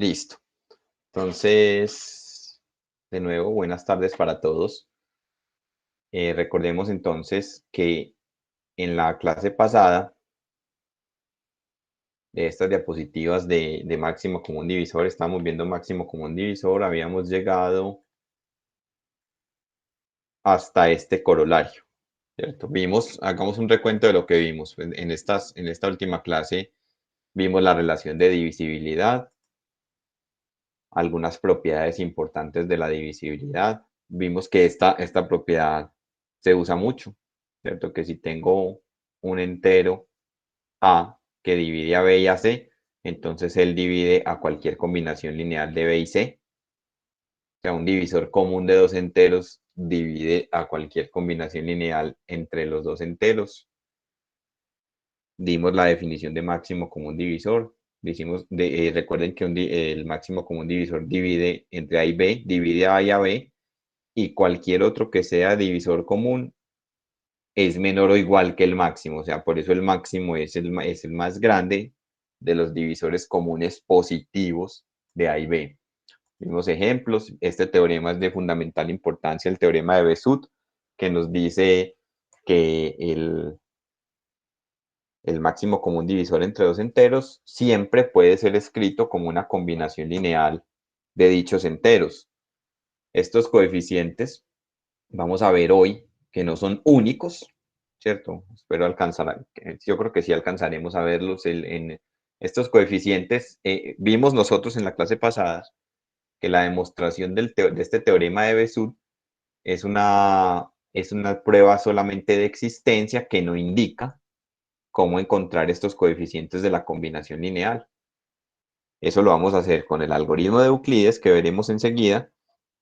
Listo. Entonces, de nuevo, buenas tardes para todos. Recordemos entonces que en la clase pasada de estas diapositivas de máximo común divisor, estamos viendo máximo común divisor, habíamos llegado hasta este corolario, ¿cierto? Hagamos un recuento de lo que vimos. En esta última clase vimos la relación de divisibilidad, algunas propiedades importantes de la divisibilidad. Vimos que esta propiedad se usa mucho, ¿cierto? Que si tengo un entero A que divide a B y a C, entonces él divide a cualquier combinación lineal de B y C. O sea, un divisor común de dos enteros divide a cualquier combinación lineal entre los dos enteros. Dimos la definición de máximo común divisor. Recuerden que el máximo común divisor divide entre A y B, divide a A y a B, y cualquier otro que sea divisor común es menor o igual que el máximo. O sea, por eso el máximo es el más grande de los divisores comunes positivos de A y B. Vimos ejemplos. Este teorema es de fundamental importancia, el teorema de Besut, que nos dice que el máximo común divisor entre dos enteros siempre puede ser escrito como una combinación lineal de dichos enteros. Estos coeficientes, vamos a ver hoy que no son únicos, ¿cierto? Espero alcanzar, yo creo que sí alcanzaremos a verlos en estos coeficientes. Vimos nosotros en la clase pasada que la demostración de este teorema de Besut es una prueba solamente de existencia que no indica cómo encontrar estos coeficientes de la combinación lineal. Eso lo vamos a hacer con el algoritmo de Euclides que veremos enseguida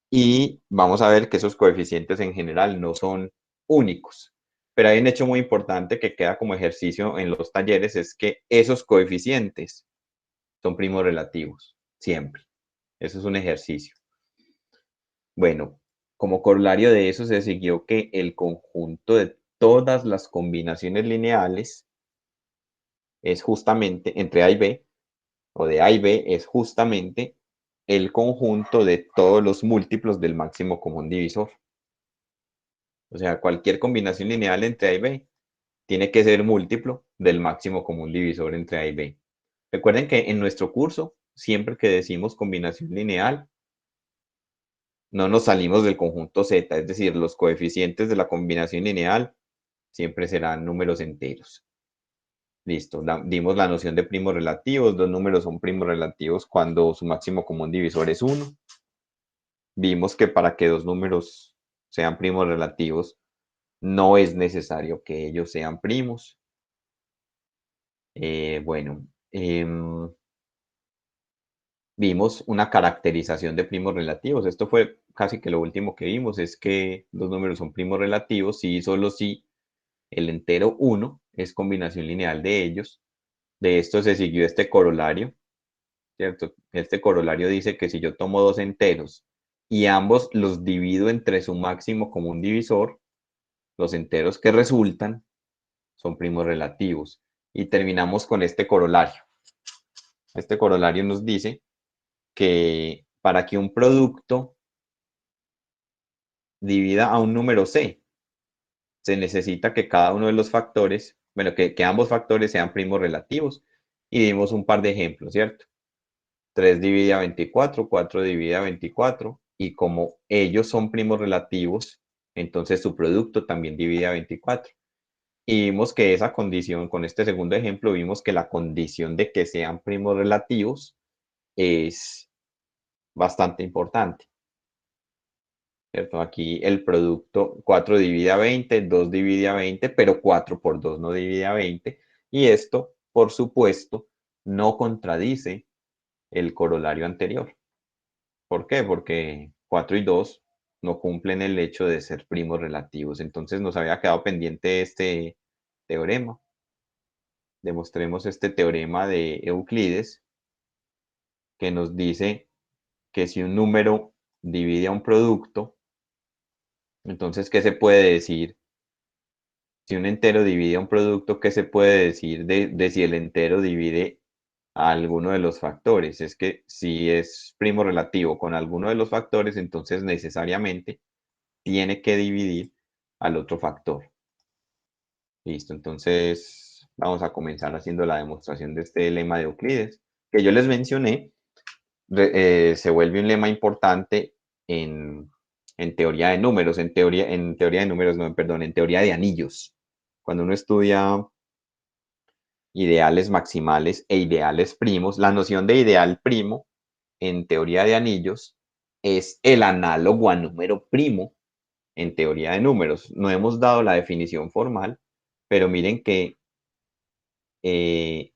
y vamos a ver que esos coeficientes en general no son únicos. Pero hay un hecho muy importante que queda como ejercicio en los talleres, es que esos coeficientes son primos relativos, siempre. Eso es un ejercicio. Bueno, como corolario de eso se siguió que el conjunto de todas las combinaciones lineales es justamente entre A y B, o de A y B, es justamente el conjunto de todos los múltiplos del máximo común divisor. O sea, cualquier combinación lineal entre A y B tiene que ser múltiplo del máximo común divisor entre A y B. Recuerden que en nuestro curso, siempre que decimos combinación lineal, no nos salimos del conjunto Z, es decir, los coeficientes de la combinación lineal siempre serán números enteros. Listo, dimos la noción de primos relativos. Dos números son primos relativos cuando su máximo común divisor es 1. Vimos que para que dos números sean primos relativos, no es necesario que ellos sean primos. Bueno, vimos una caracterización de primos relativos. Esto fue casi que lo último que vimos, es que dos números son primos relativos si y solo si el entero 1 es combinación lineal de ellos. De esto se siguió este corolario, ¿cierto? Este corolario dice que si yo tomo dos enteros y ambos los divido entre su máximo común divisor, los enteros que resultan son primos relativos. Y terminamos con este corolario. Este corolario nos dice que para que un producto divida a un número C, se necesita que cada uno de los factores, bueno, que ambos factores sean primos relativos. Y dimos un par de ejemplos, ¿cierto? 3 divide a 24, 4 divide a 24, y como ellos son primos relativos, entonces su producto también divide a 24. Y vimos que esa condición, con este segundo ejemplo, vimos que la condición de que sean primos relativos es bastante importante, ¿cierto? Aquí el producto 4 divide a 20, 2 divide a 20, pero 4 por 2 no divide a 20. Y esto, por supuesto, no contradice el corolario anterior. ¿Por qué? Porque 4 y 2 no cumplen el hecho de ser primos relativos. Entonces nos había quedado pendiente este teorema. Demostremos este teorema de Euclides que nos dice que si un número divide a un producto, entonces, ¿qué se puede decir? Si un entero divide a un producto, ¿qué se puede decir de si el entero divide a alguno de los factores. Es que si es primo relativo con alguno de los factores, entonces necesariamente tiene que dividir al otro factor. Listo, entonces vamos a comenzar haciendo la demostración de este lema de Euclides, que yo les mencioné, se vuelve un lema importante en teoría de números, en teoría de números, no, perdón, en teoría de anillos. Cuando uno estudia ideales maximales e ideales primos, la noción de ideal primo en teoría de anillos es el análogo a número primo en teoría de números. No hemos dado la definición formal, pero miren que eh,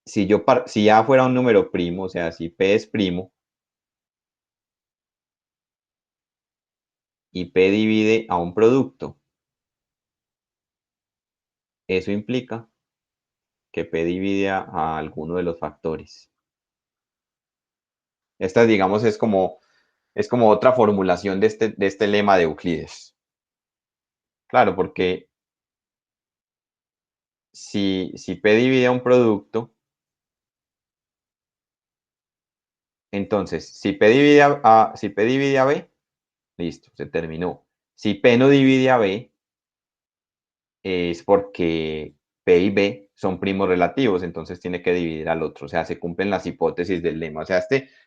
si A fuera un número primo, o sea, si P es primo y P divide a un producto, eso implica que P divide a alguno de los factores. Esta, digamos, es como otra formulación de este lema de Euclides. Claro, porque si P divide a un producto, entonces, si P divide a B, listo, se terminó. Si P no divide a B, es porque P y B son primos relativos, entonces tiene que dividir al otro. O sea, se cumplen las hipótesis del lema. O sea,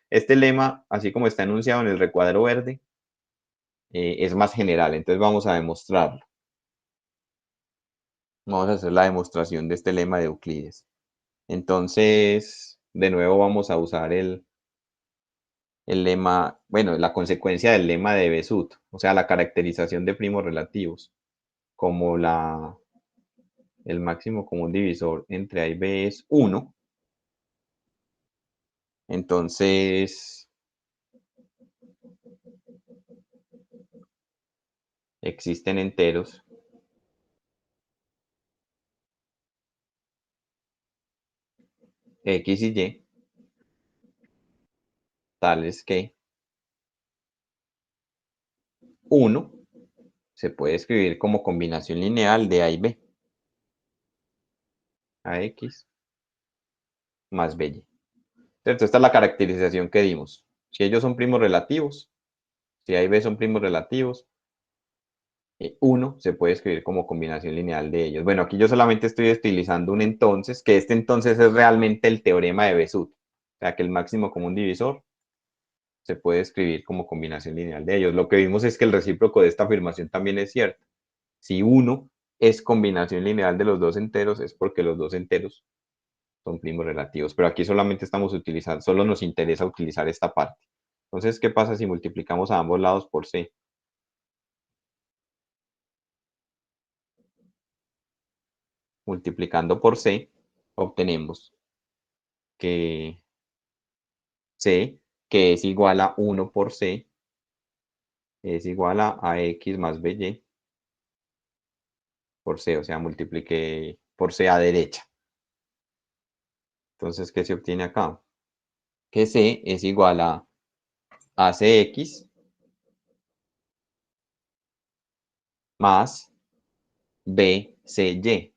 este lema, así como está enunciado en el recuadro verde, es más general. Entonces vamos a demostrarlo. Vamos a hacer la demostración de este lema de Euclides. Entonces, de nuevo vamos a usar el lema, bueno, la consecuencia del lema de Besut, o sea, la caracterización de primos relativos, como el máximo común divisor entre A y B es 1. Entonces, existen enteros X y Y, tales que 1 se puede escribir como combinación lineal de A y B, AX más BY. ¿Cierto? Esta es la caracterización que dimos. Si ellos son primos relativos, si A y B son primos relativos, 1 se puede escribir como combinación lineal de ellos. Bueno, aquí yo solamente estoy utilizando un entonces, que este entonces es realmente el teorema de Besut. O sea, que el máximo común divisor se puede escribir como combinación lineal de ellos. Lo que vimos es que el recíproco de esta afirmación también es cierto. Si 1 es combinación lineal de los dos enteros, es porque los dos enteros son primos relativos. Pero aquí solamente estamos utilizando, solo nos interesa utilizar esta parte. Entonces, ¿qué pasa si multiplicamos a ambos lados por C? Multiplicando por C, obtenemos que C, que es igual a 1 por C, es igual a X más BY por C, o sea, multiplique por C a derecha. Entonces, ¿qué se obtiene acá? Que C es igual a ACX más BCY,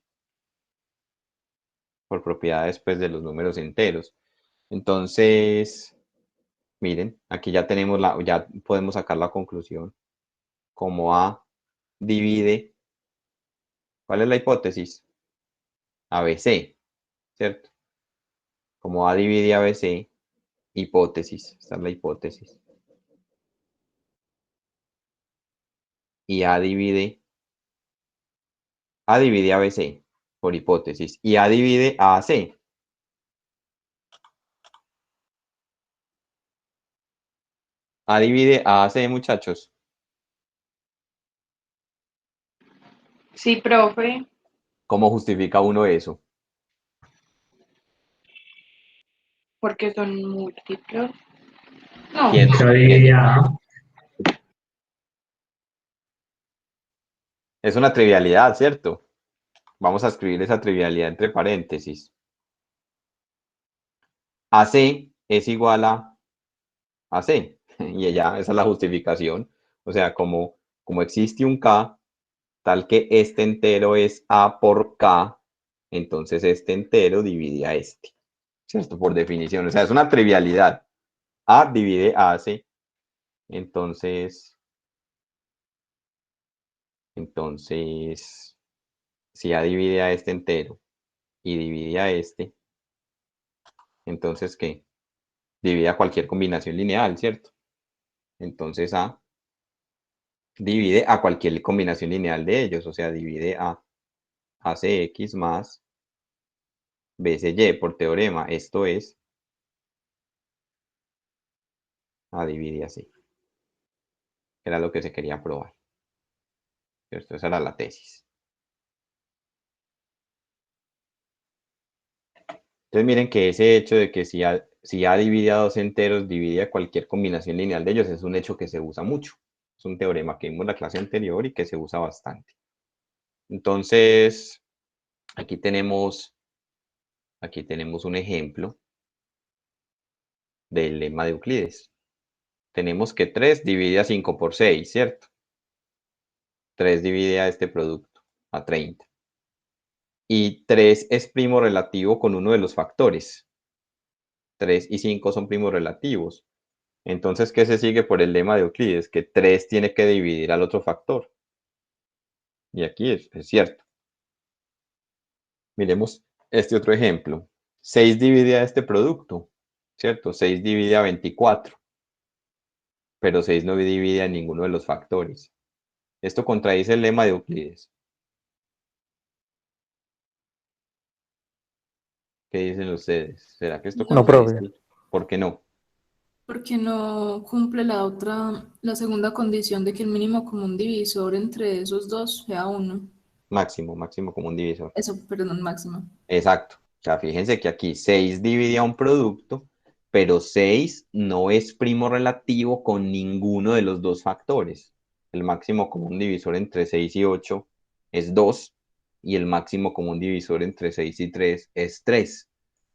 por propiedades pues, de los números enteros. Entonces, miren, aquí ya tenemos ya podemos sacar la conclusión. Como A divide, ¿cuál es la hipótesis? ABC, ¿cierto? Como A divide ABC, hipótesis, esta es la hipótesis. Y A divide ABC, por hipótesis, y A divide AC. A divide AC, muchachos. Sí, profe, ¿Cómo justifica uno eso? porque son múltiplos. No, ¿Quién? Divide A. Es una trivialidad, ¿cierto? Vamos a escribir esa trivialidad entre paréntesis. AC es igual a AC. Y esa es la justificación. O sea, como existe un K, tal que este entero es A por K, entonces este entero divide a este. ¿cierto? Por definición, o sea, es una trivialidad. A divide a C. Entonces, si A divide a este entero y divide a este, entonces, ¿qué? Divide a cualquier combinación lineal, ¿cierto? Entonces, A divide a cualquier combinación lineal de ellos, o sea, divide a ACX más BCY por teorema. Esto es A divide a C. Era lo que se quería probar. ¿Cierto? Esa era la tesis. Entonces miren que ese hecho de que si A divide a dos enteros, divide a cualquier combinación lineal de ellos, es un hecho que se usa mucho. Es un teorema que vimos en la clase anterior y que se usa bastante. Entonces, aquí tenemos un ejemplo del lema de Euclides. Tenemos que 3 divide a 5 por 6, ¿cierto? 3 divide a este producto, a 30. Y 3 es primo relativo con uno de los factores. 3 y 5 son primos relativos. Entonces, ¿qué se sigue por el lema de Euclides? Que 3 tiene que dividir al otro factor. Y aquí es cierto. Miremos este otro ejemplo. 6 divide a este producto, ¿cierto? 6 divide a 24. Pero 6 no divide a ninguno de los factores. Esto contradice el lema de Euclides. ¿Qué dicen ustedes? ¿Será que esto No, profe. contradice? ¿Por qué no? Porque no cumple la segunda condición de que el mínimo común divisor entre esos dos sea uno. Máximo común divisor. Eso, perdón, máximo. Exacto. O sea, fíjense que aquí 6 divide a un producto, pero 6 no es primo relativo con ninguno de los dos factores. El máximo común divisor entre 6 y 8 es 2 y el máximo común divisor entre 6 y 3 es 3.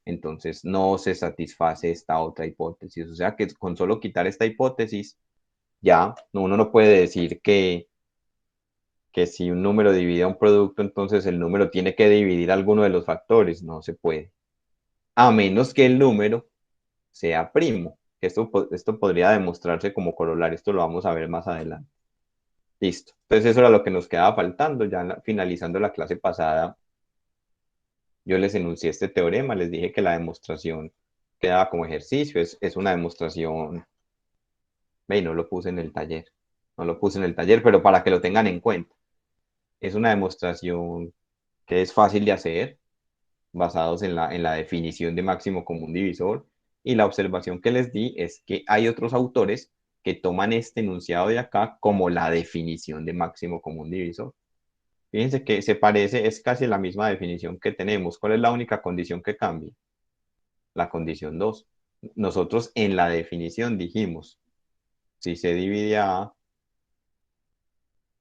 Entonces no se satisface esta otra hipótesis. O sea que con solo quitar esta hipótesis, ya uno no puede decir que si un número divide a un producto, entonces el número tiene que dividir alguno de los factores. No se puede. A menos que el número sea primo. Esto podría demostrarse como corolario. Esto lo vamos a ver más adelante. Listo. Entonces eso era lo que nos quedaba faltando. Ya finalizando la clase pasada, yo les enuncié este teorema. Les dije que la demostración quedaba como ejercicio. Es una demostración. Ve, no lo puse en el taller. No lo puse en el taller, pero para que lo tengan en cuenta. Es una demostración que es fácil de hacer, basados en la definición de máximo común divisor. Y la observación que les di es que hay otros autores que toman este enunciado de acá como la definición de máximo común divisor. Fíjense que se parece, es casi la misma definición que tenemos. ¿Cuál es la única condición que cambia? La condición 2. Nosotros en la definición dijimos, si se divide a A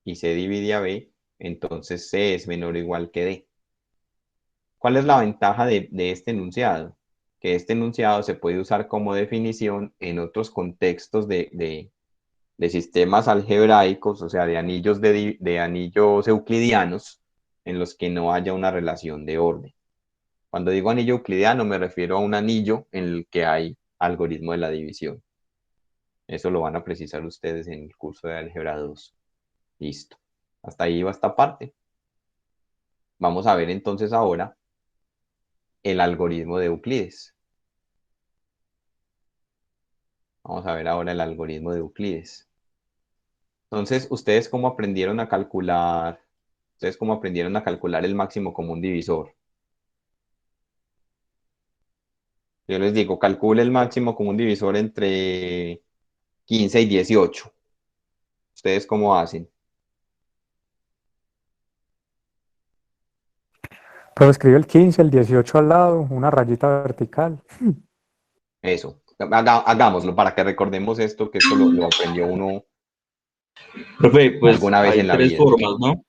y se divide a B, entonces C es menor o igual que D. ¿Cuál es la ventaja de este enunciado? Que este enunciado se puede usar como definición en otros contextos de sistemas algebraicos, o sea, de anillos euclidianos, en los que no haya una relación de orden. Cuando digo anillo euclidiano, me refiero a un anillo en el que hay algoritmo de la división. Eso lo van a precisar ustedes en el curso de álgebra 2. Listo. Hasta ahí va esta parte. Vamos a ver entonces ahora el algoritmo de Euclides. Vamos a ver ahora el algoritmo de Euclides. Entonces, ¿ustedes cómo aprendieron a calcular? ¿Ustedes cómo aprendieron a calcular el máximo común divisor? Yo les digo, calcule el máximo común divisor entre 15 y 18. ¿Ustedes cómo hacen? Pero escribe el 15, el 18 al lado, una rayita vertical. Eso. Hagámoslo para que recordemos esto, que esto lo aprendió uno Profe, pues alguna vez en hay la tres vida. formas, ¿no?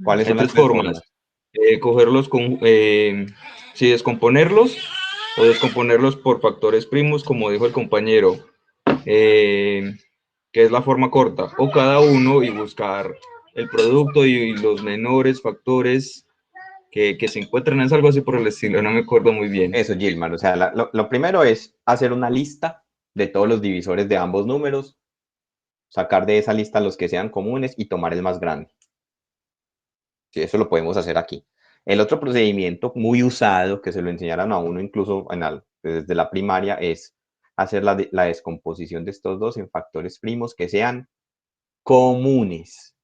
¿Cuáles Hay son las tres tres formas. formas? Cogerlos con, sí, descomponerlos o descomponerlos por factores primos, como dijo el compañero, que es la forma corta, o cada uno y buscar el producto y los menores factores que se encuentran, es algo así por el estilo, no me acuerdo muy bien. Eso, Gilmar. O sea, lo primero es hacer una lista de todos los divisores de ambos números, sacar de esa lista los que sean comunes y tomar el más grande. Sí, eso lo podemos hacer aquí. El otro procedimiento muy usado, que se lo enseñaron a uno incluso desde la primaria, es hacer la descomposición de estos dos en factores primos que sean comunes.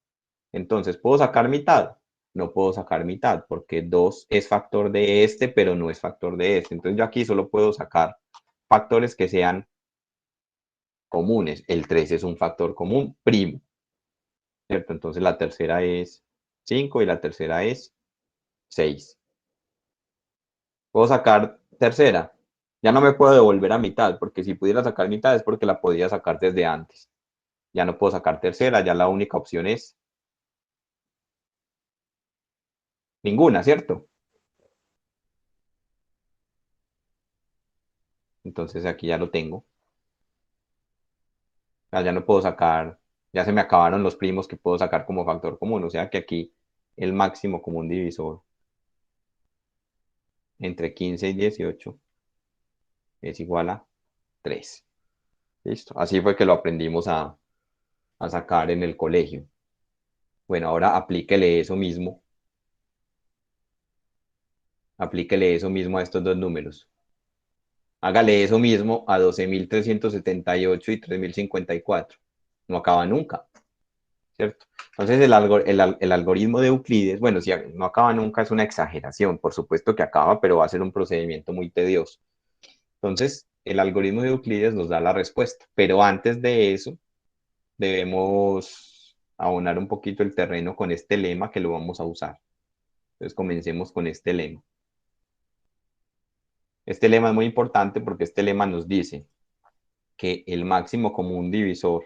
Entonces, ¿puedo sacar mitad? No puedo sacar mitad porque 2 es factor de este, pero no es factor de este. Entonces, yo aquí solo puedo sacar factores que sean comunes. El 3 es un factor común primo, ¿cierto? Entonces, la tercera es 5 y la tercera es 6. ¿Puedo sacar tercera? Ya no me puedo devolver a mitad, porque si pudiera sacar mitad es porque la podía sacar desde antes. Ya no puedo sacar tercera, ya la única opción es ninguna, ¿cierto? Entonces aquí ya lo tengo. Ya no puedo sacar, ya se me acabaron los primos que puedo sacar como factor común. O sea que aquí el máximo común divisor entre 15 y 18 es igual a 3. Listo. Así fue que lo aprendimos a sacar en el colegio. Bueno, ahora aplíquele eso mismo a estos dos números. Hágale eso mismo a 12.378 y 3.054. No acaba nunca, ¿cierto? Entonces el algoritmo de Euclides, bueno, si no acaba nunca es una exageración, por supuesto que acaba, pero va a ser un procedimiento muy tedioso. Entonces, el algoritmo de Euclides nos da la respuesta, pero antes de eso debemos abonar un poquito el terreno con este lema que lo vamos a usar. Entonces, comencemos con este lema. Este lema es muy importante porque este lema nos dice que el máximo común divisor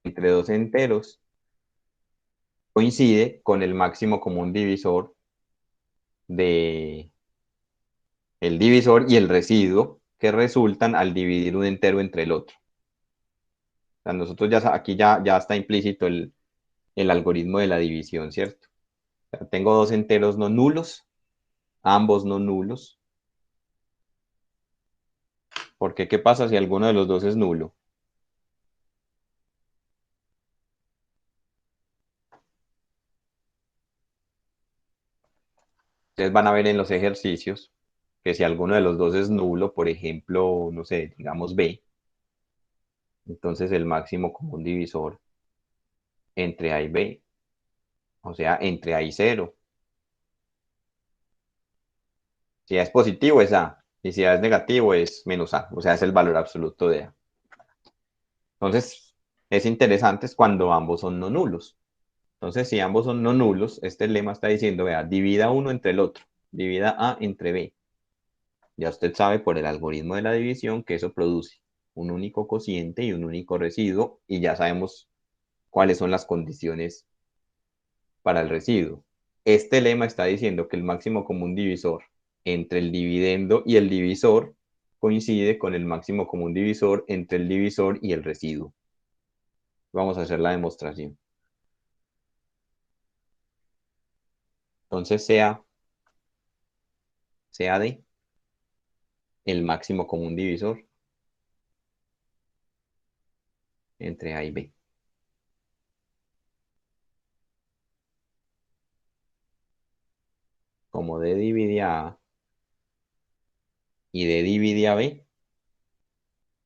entre dos enteros coincide con el máximo común divisor de el divisor y el residuo que resultan al dividir un entero entre el otro. O sea, nosotros aquí ya está implícito el algoritmo de la división, ¿cierto? O sea, tengo dos enteros no nulos, ambos no nulos. Porque, ¿qué pasa si alguno de los dos es nulo? Ustedes van a ver en los ejercicios que si alguno de los dos es nulo, por ejemplo, no sé, digamos B, entonces el máximo común divisor entre A y B, o sea, entre A y 0. Si A es positivo es A, y si A es negativo es menos A, o sea, es el valor absoluto de A. Entonces, es interesante es cuando ambos son no nulos. Entonces, si ambos son no nulos, este lema está diciendo, vea, divida uno entre el otro, divida A entre B. Ya usted sabe por el algoritmo de la división que eso produce un único cociente y un único residuo, y ya sabemos cuáles son las condiciones para el residuo. Este lema está diciendo que el máximo común divisor entre el dividendo y el divisor coincide con el máximo común divisor entre el divisor y el residuo. Vamos a hacer la demostración. Entonces sea de el máximo común divisor entre A y B. Como D divide a A y D divide a B,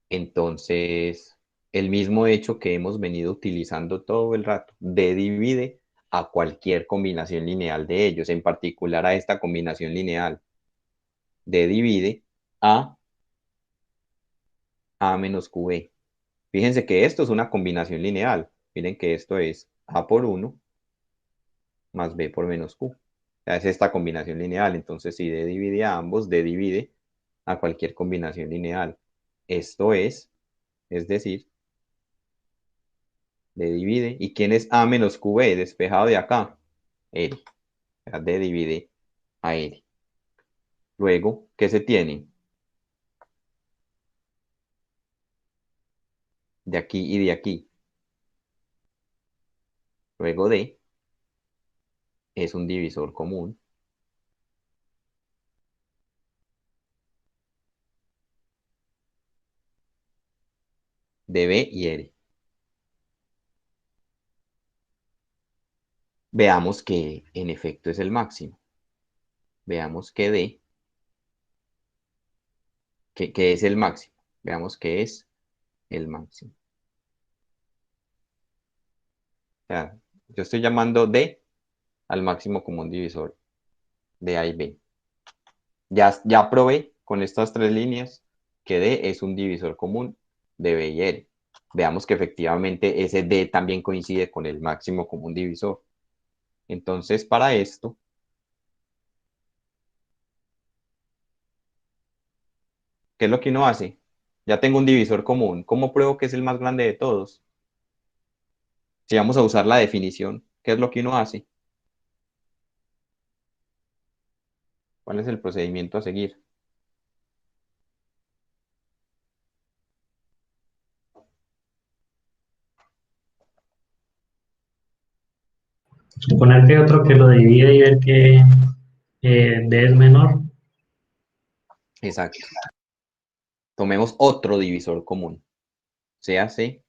entonces el mismo hecho que hemos venido utilizando todo el rato, D divide a cualquier combinación lineal de ellos, en particular a esta combinación lineal. D divide A menos QB. Fíjense que esto es una combinación lineal. Miren que esto es A por 1 más B por menos Q. O sea, es esta combinación lineal. Entonces, si D divide a ambos, D divide a cualquier combinación lineal. Esto es decir, D divide. ¿Y quién es A menos QB? Despejado de acá. L. O sea, D divide a L. Luego, ¿qué se tiene? De aquí y de aquí. Luego D es un divisor común. de B y R. Veamos que en efecto es el máximo. Veamos que D, que es el máximo. Veamos que es el máximo. O sea, yo estoy llamando D al máximo común divisor de A y B. Ya probé con estas tres líneas que D es un divisor común de B y R. Veamos que efectivamente ese D también coincide con el máximo común divisor. Entonces, para esto, ¿qué es lo que uno hace? Ya tengo un divisor común. ¿Cómo pruebo que es el más grande de todos? Si vamos a usar la definición, ¿qué es lo que uno hace? ¿Cuál es el procedimiento a seguir? Suponer que hay otro que lo divide y ver que D es menor. Exacto. Tomemos otro divisor común. Se hace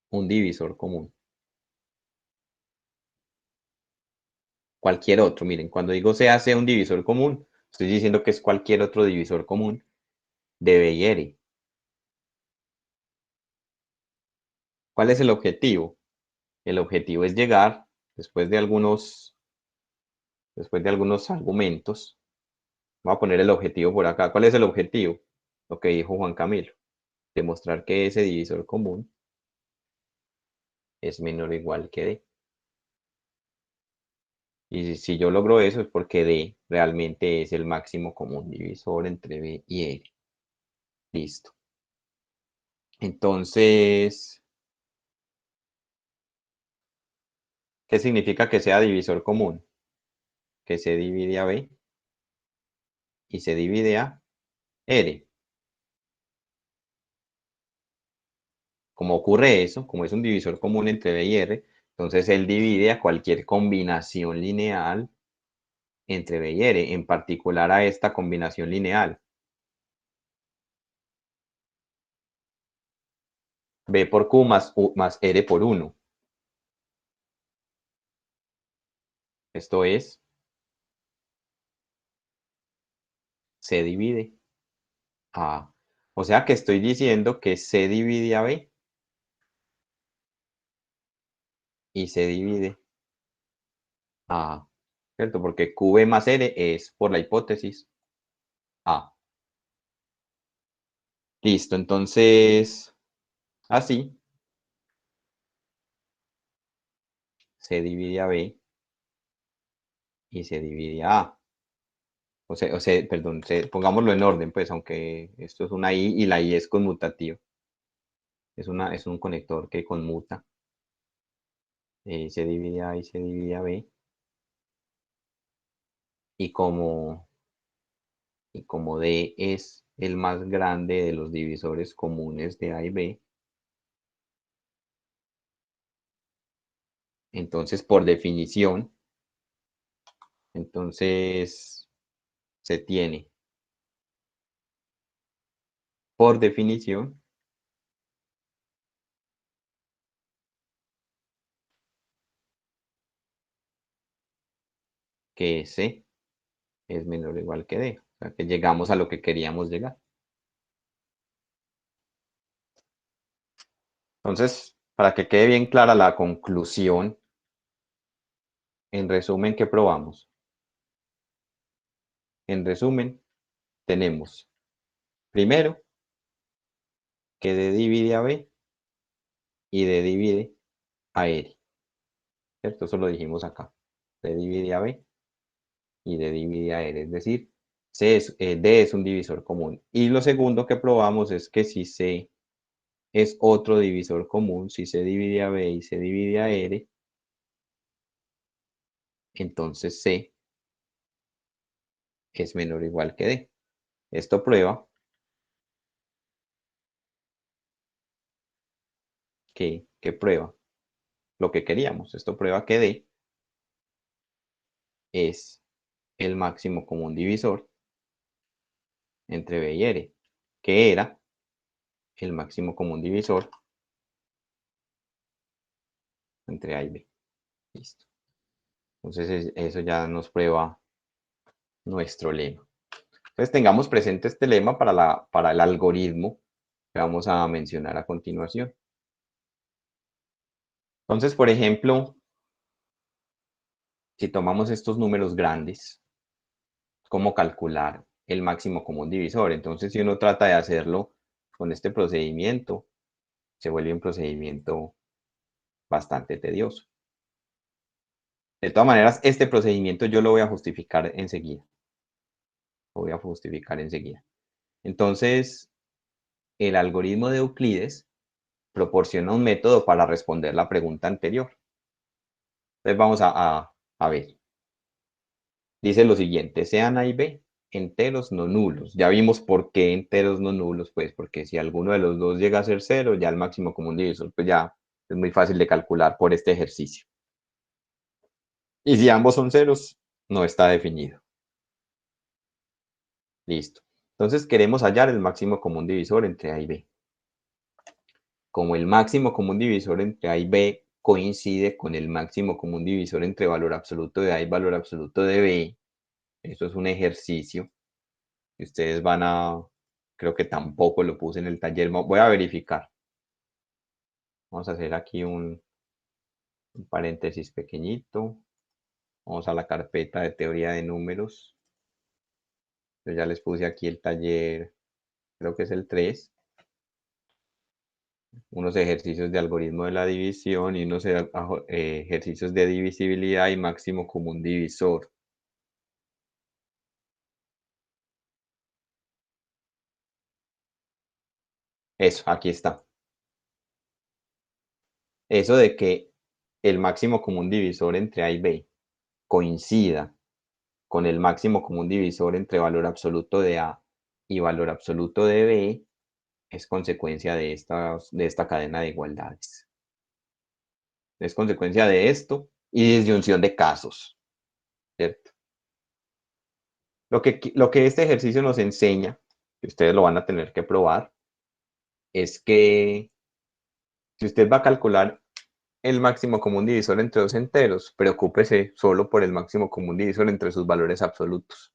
un divisor común. Cualquier otro. Miren, cuando digo se hace un divisor común, estoy diciendo que es cualquier otro divisor común de B y R. ¿Cuál es el objetivo? El objetivo es llegar, después de algunos argumentos, voy a poner el objetivo por acá. ¿Cuál es el objetivo? Lo que dijo Juan Camilo. Demostrar que ese divisor común es menor o igual que D. Y si yo logro eso es porque D realmente es el máximo común divisor entre B y R. Listo. Entonces, ¿qué significa que sea divisor común? Que se divide a B y se divide a R. Como ocurre eso, como es un divisor común entre B y R, entonces él divide a cualquier combinación lineal entre B y R, en particular a esta combinación lineal. B por Q más R por 1. Esto es, C divide a A. O sea que estoy diciendo que C divide a B y C divide a A, ¿cierto? Porque QB más R es, por la hipótesis, A. Listo, entonces, así, C divide a B y se divide a A. Perdón, pongámoslo en orden, pues, aunque esto es una I y la I es conmutativa. Es un conector que conmuta. Se divide A y se divide a B. Y como D es el más grande de los divisores comunes de A y B, entonces por definición, entonces se tiene por definición que C es menor o igual que D. O sea que llegamos a lo que queríamos llegar. Entonces, para que quede bien clara la conclusión, en resumen, ¿qué probamos? En resumen, tenemos primero que D divide a B y D divide a R. ¿Cierto? Eso lo dijimos acá. D divide a B y D divide a R. Es decir, D es un divisor común. Y lo segundo que probamos es que si C es otro divisor común, si C divide a B y C divide a R, entonces C es menor o igual que D. Esto prueba ¿qué prueba? Lo que queríamos. Esto prueba que D es el máximo común divisor entre B y R, que era el máximo común divisor entre A y B. Listo. Entonces eso ya nos prueba nuestro lema. Entonces tengamos presente este lema para el algoritmo que vamos a mencionar a continuación. Entonces, por ejemplo, si tomamos estos números grandes, ¿cómo calcular el máximo común divisor? Entonces, si uno trata de hacerlo con este procedimiento, se vuelve un procedimiento bastante tedioso. De todas maneras, este procedimiento yo lo voy a justificar enseguida. Lo voy a justificar enseguida. Entonces, el algoritmo de Euclides proporciona un método para responder la pregunta anterior. Entonces, vamos a ver. Dice lo siguiente, sean A y B enteros no nulos. Ya vimos por qué enteros no nulos, pues porque si alguno de los dos llega a ser 0, ya el máximo común divisor, pues ya es muy fácil de calcular por este ejercicio. Y si ambos son ceros, no está definido. Listo. Entonces queremos hallar el máximo común divisor entre A y B. Como el máximo común divisor entre A y B coincide con el máximo común divisor entre valor absoluto de A y valor absoluto de B, eso es un ejercicio que ustedes van a, creo que tampoco lo puse en el taller, voy a verificar. Vamos a hacer aquí un paréntesis pequeñito. Vamos a la carpeta de teoría de números. Yo ya les puse aquí el taller, creo que es el 3. Unos ejercicios de algoritmo de la división y unos ejercicios de divisibilidad y máximo común divisor. Eso, aquí está. Eso de que el máximo común divisor entre A y B coincida con el máximo común divisor entre valor absoluto de A y valor absoluto de B es consecuencia de esta cadena de igualdades. Es consecuencia de esto y disyunción de casos, ¿cierto? Lo que este ejercicio nos enseña, que ustedes lo van a tener que probar, es que si usted va a calcular el máximo común divisor entre dos enteros, preocúpese solo por el máximo común divisor entre sus valores absolutos.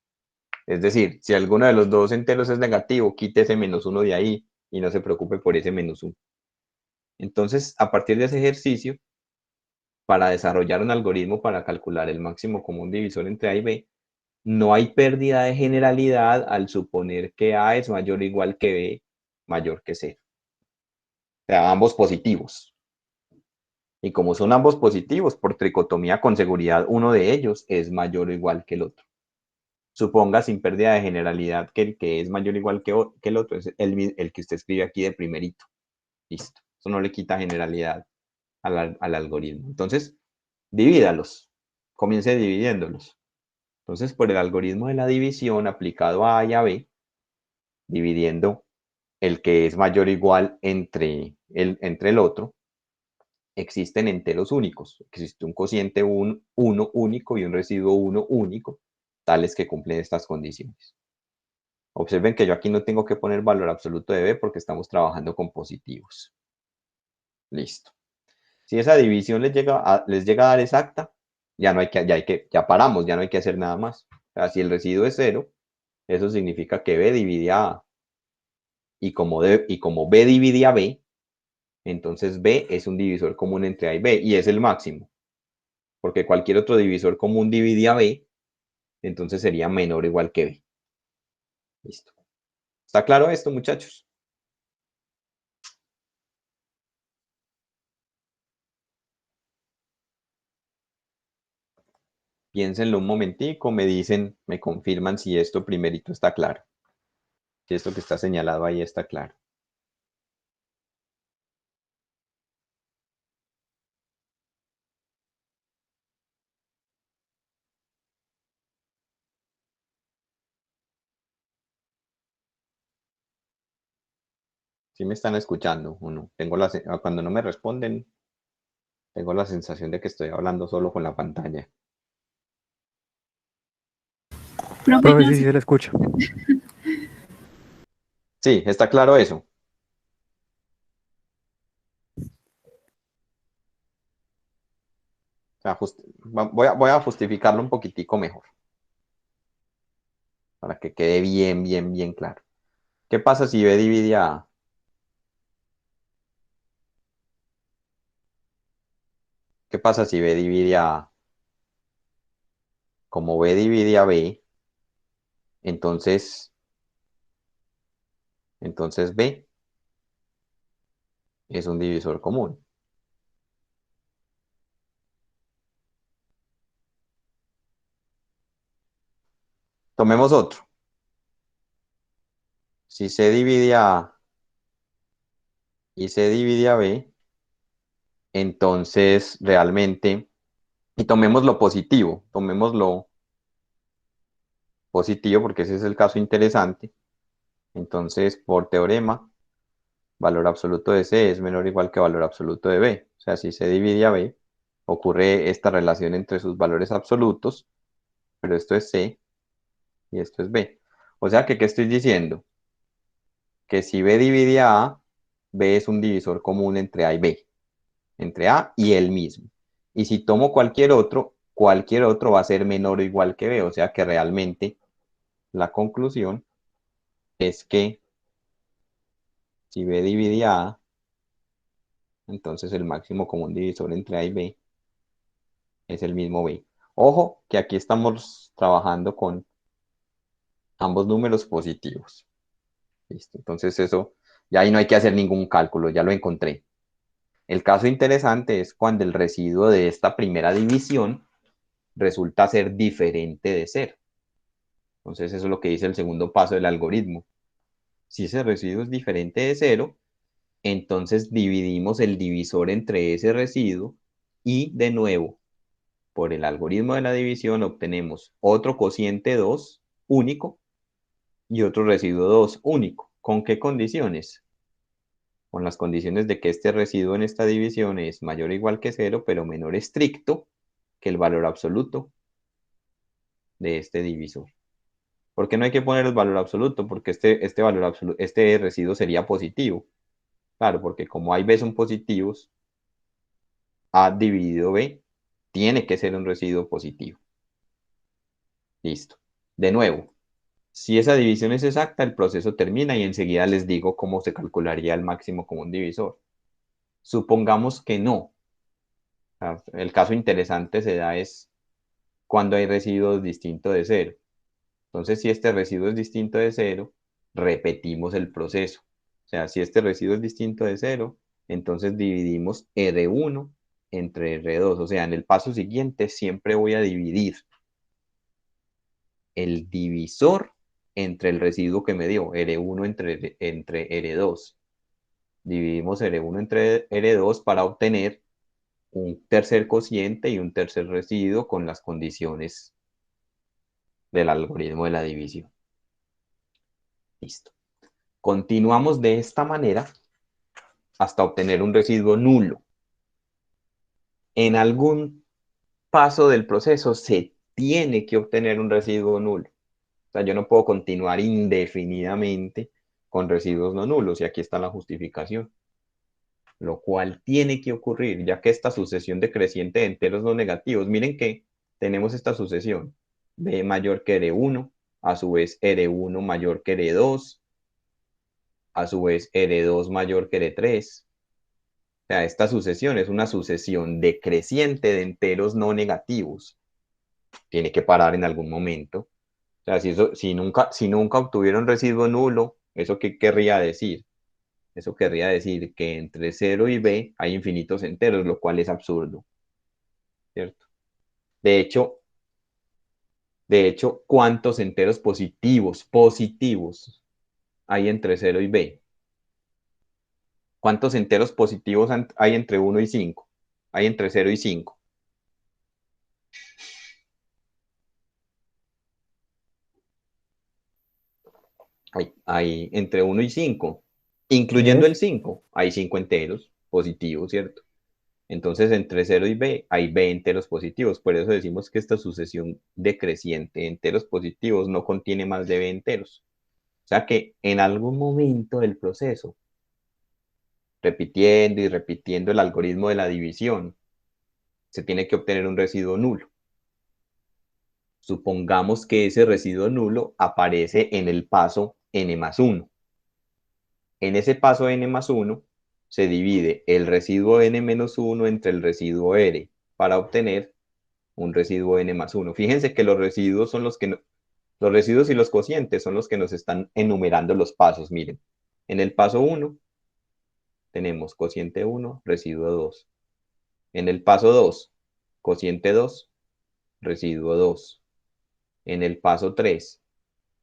Es decir, si alguno de los dos enteros es negativo, quite ese -1 de ahí y no se preocupe por ese -1. Entonces, a partir de ese ejercicio, para desarrollar un algoritmo para calcular el máximo común divisor entre A y B, no hay pérdida de generalidad al suponer que A es mayor o igual que B, mayor que 0. O sea, ambos positivos. Y como son ambos positivos, por tricotomía con seguridad, uno de ellos es mayor o igual que el otro. Suponga sin pérdida de generalidad que el que es mayor o igual que el otro es el que usted escribe aquí de primerito. Listo. Eso no le quita generalidad al algoritmo. Entonces, divídalos. Comience dividiéndolos. Entonces, por el algoritmo de la división aplicado a A y a B, dividiendo el que es mayor o igual entre el otro, existen enteros únicos. Existe un cociente 1 único y un residuo 1 único, tales que cumplen estas condiciones. Observen que yo aquí no tengo que poner valor absoluto de B porque estamos trabajando con positivos. Listo. Si esa división les llega a dar exacta, ya paramos, ya no hay que hacer nada más. O sea, si el residuo es 0, eso significa que B divide a A. Y como B divide a B, entonces B es un divisor común entre A y B y es el máximo. Porque cualquier otro divisor común divide a B, entonces sería menor o igual que B. Listo. ¿Está claro esto, muchachos? Piénsenlo un momentico, me dicen, me confirman si esto primerito está claro. Si esto que está señalado ahí está claro. ¿Sí me están escuchando o no? Cuando no me responden, tengo la sensación de que estoy hablando solo con la pantalla. Profe, sí, sí se le escucha. Sí, está claro eso. O sea, voy a justificarlo un poquitico mejor, para que quede bien, bien, bien claro. ¿Qué pasa si B divide a A? ¿Qué pasa si B divide a A? Como B divide a B, entonces B es un divisor común. Tomemos otro. Si C divide a A y C divide a B, entonces realmente, y tomemos lo positivo porque ese es el caso interesante. Entonces, por teorema, valor absoluto de C es menor o igual que valor absoluto de B. O sea, si C divide a B, ocurre esta relación entre sus valores absolutos, pero esto es C y esto es B. O sea que, ¿qué estoy diciendo? Que si B divide a A, B es un divisor común entre A y B, entre A y el mismo. Y si tomo cualquier otro va a ser menor o igual que B. O sea que realmente la conclusión es que si B divide a A, entonces el máximo común divisor entre A y B es el mismo B. Ojo que aquí estamos trabajando con ambos números positivos. Listo. Entonces eso, ya ahí no hay que hacer ningún cálculo, ya lo encontré. El caso interesante es cuando el residuo de esta primera división resulta ser diferente de cero. Entonces eso es lo que dice el segundo paso del algoritmo. Si ese residuo es diferente de cero, entonces dividimos el divisor entre ese residuo y de nuevo, por el algoritmo de la división obtenemos otro cociente 2 único y otro residuo 2 único. ¿Con qué condiciones? Con las condiciones de que este residuo en esta división es mayor o igual que cero, pero menor estricto que el valor absoluto de este divisor. ¿Por qué no hay que poner el valor absoluto? Porque este residuo sería positivo. Claro, porque como A y B son positivos, A dividido B tiene que ser un residuo positivo. Listo. De nuevo, si esa división es exacta, el proceso termina y enseguida les digo cómo se calcularía el máximo común divisor. Supongamos que no. El caso interesante se da es cuando hay residuos distintos de cero. Entonces, si este residuo es distinto de cero, repetimos el proceso. O sea, si este residuo es distinto de cero, entonces dividimos R1 entre R2. O sea, en el paso siguiente siempre voy a dividir el divisor entre el residuo que me dio, R1 entre R2. Dividimos R1 entre R2 para obtener un tercer cociente y un tercer residuo con las condiciones del algoritmo de la división. Listo. Continuamos de esta manera hasta obtener un residuo nulo. En algún paso del proceso se tiene que obtener un residuo nulo. O sea, yo no puedo continuar indefinidamente con residuos no nulos y aquí está la justificación. Lo cual tiene que ocurrir, ya que esta sucesión decreciente de enteros no negativos, miren que tenemos esta sucesión, B mayor que R1, a su vez R1 mayor que R2, a su vez R2 mayor que R3. O sea, esta sucesión es una sucesión decreciente de enteros no negativos. Tiene que parar en algún momento. O sea, si nunca obtuvieron residuo nulo, ¿eso qué querría decir? Eso querría decir que entre 0 y B hay infinitos enteros, lo cual es absurdo, ¿cierto? De hecho, ¿cuántos enteros positivos hay entre 0 y B? ¿Cuántos enteros positivos hay entre 1 y 5? Hay entre 0 y 5. Hay entre 1 y 5, incluyendo el 5. Hay 5 enteros positivos, ¿cierto? Entonces, entre 0 y B hay B enteros positivos. Por eso decimos que esta sucesión decreciente de enteros positivos no contiene más de B enteros. O sea que en algún momento del proceso, repitiendo y repitiendo el algoritmo de la división, se tiene que obtener un residuo nulo. Supongamos que ese residuo nulo aparece en el paso n+1. En ese paso n+1 se divide el residuo n-1 entre el residuo r para obtener un residuo n+1. Fíjense que los residuos son los residuos y los cocientes son los que nos están enumerando los pasos. Miren, en el paso 1 tenemos cociente 1, residuo 2. En el paso 2, cociente 2, residuo 2. En el paso 3,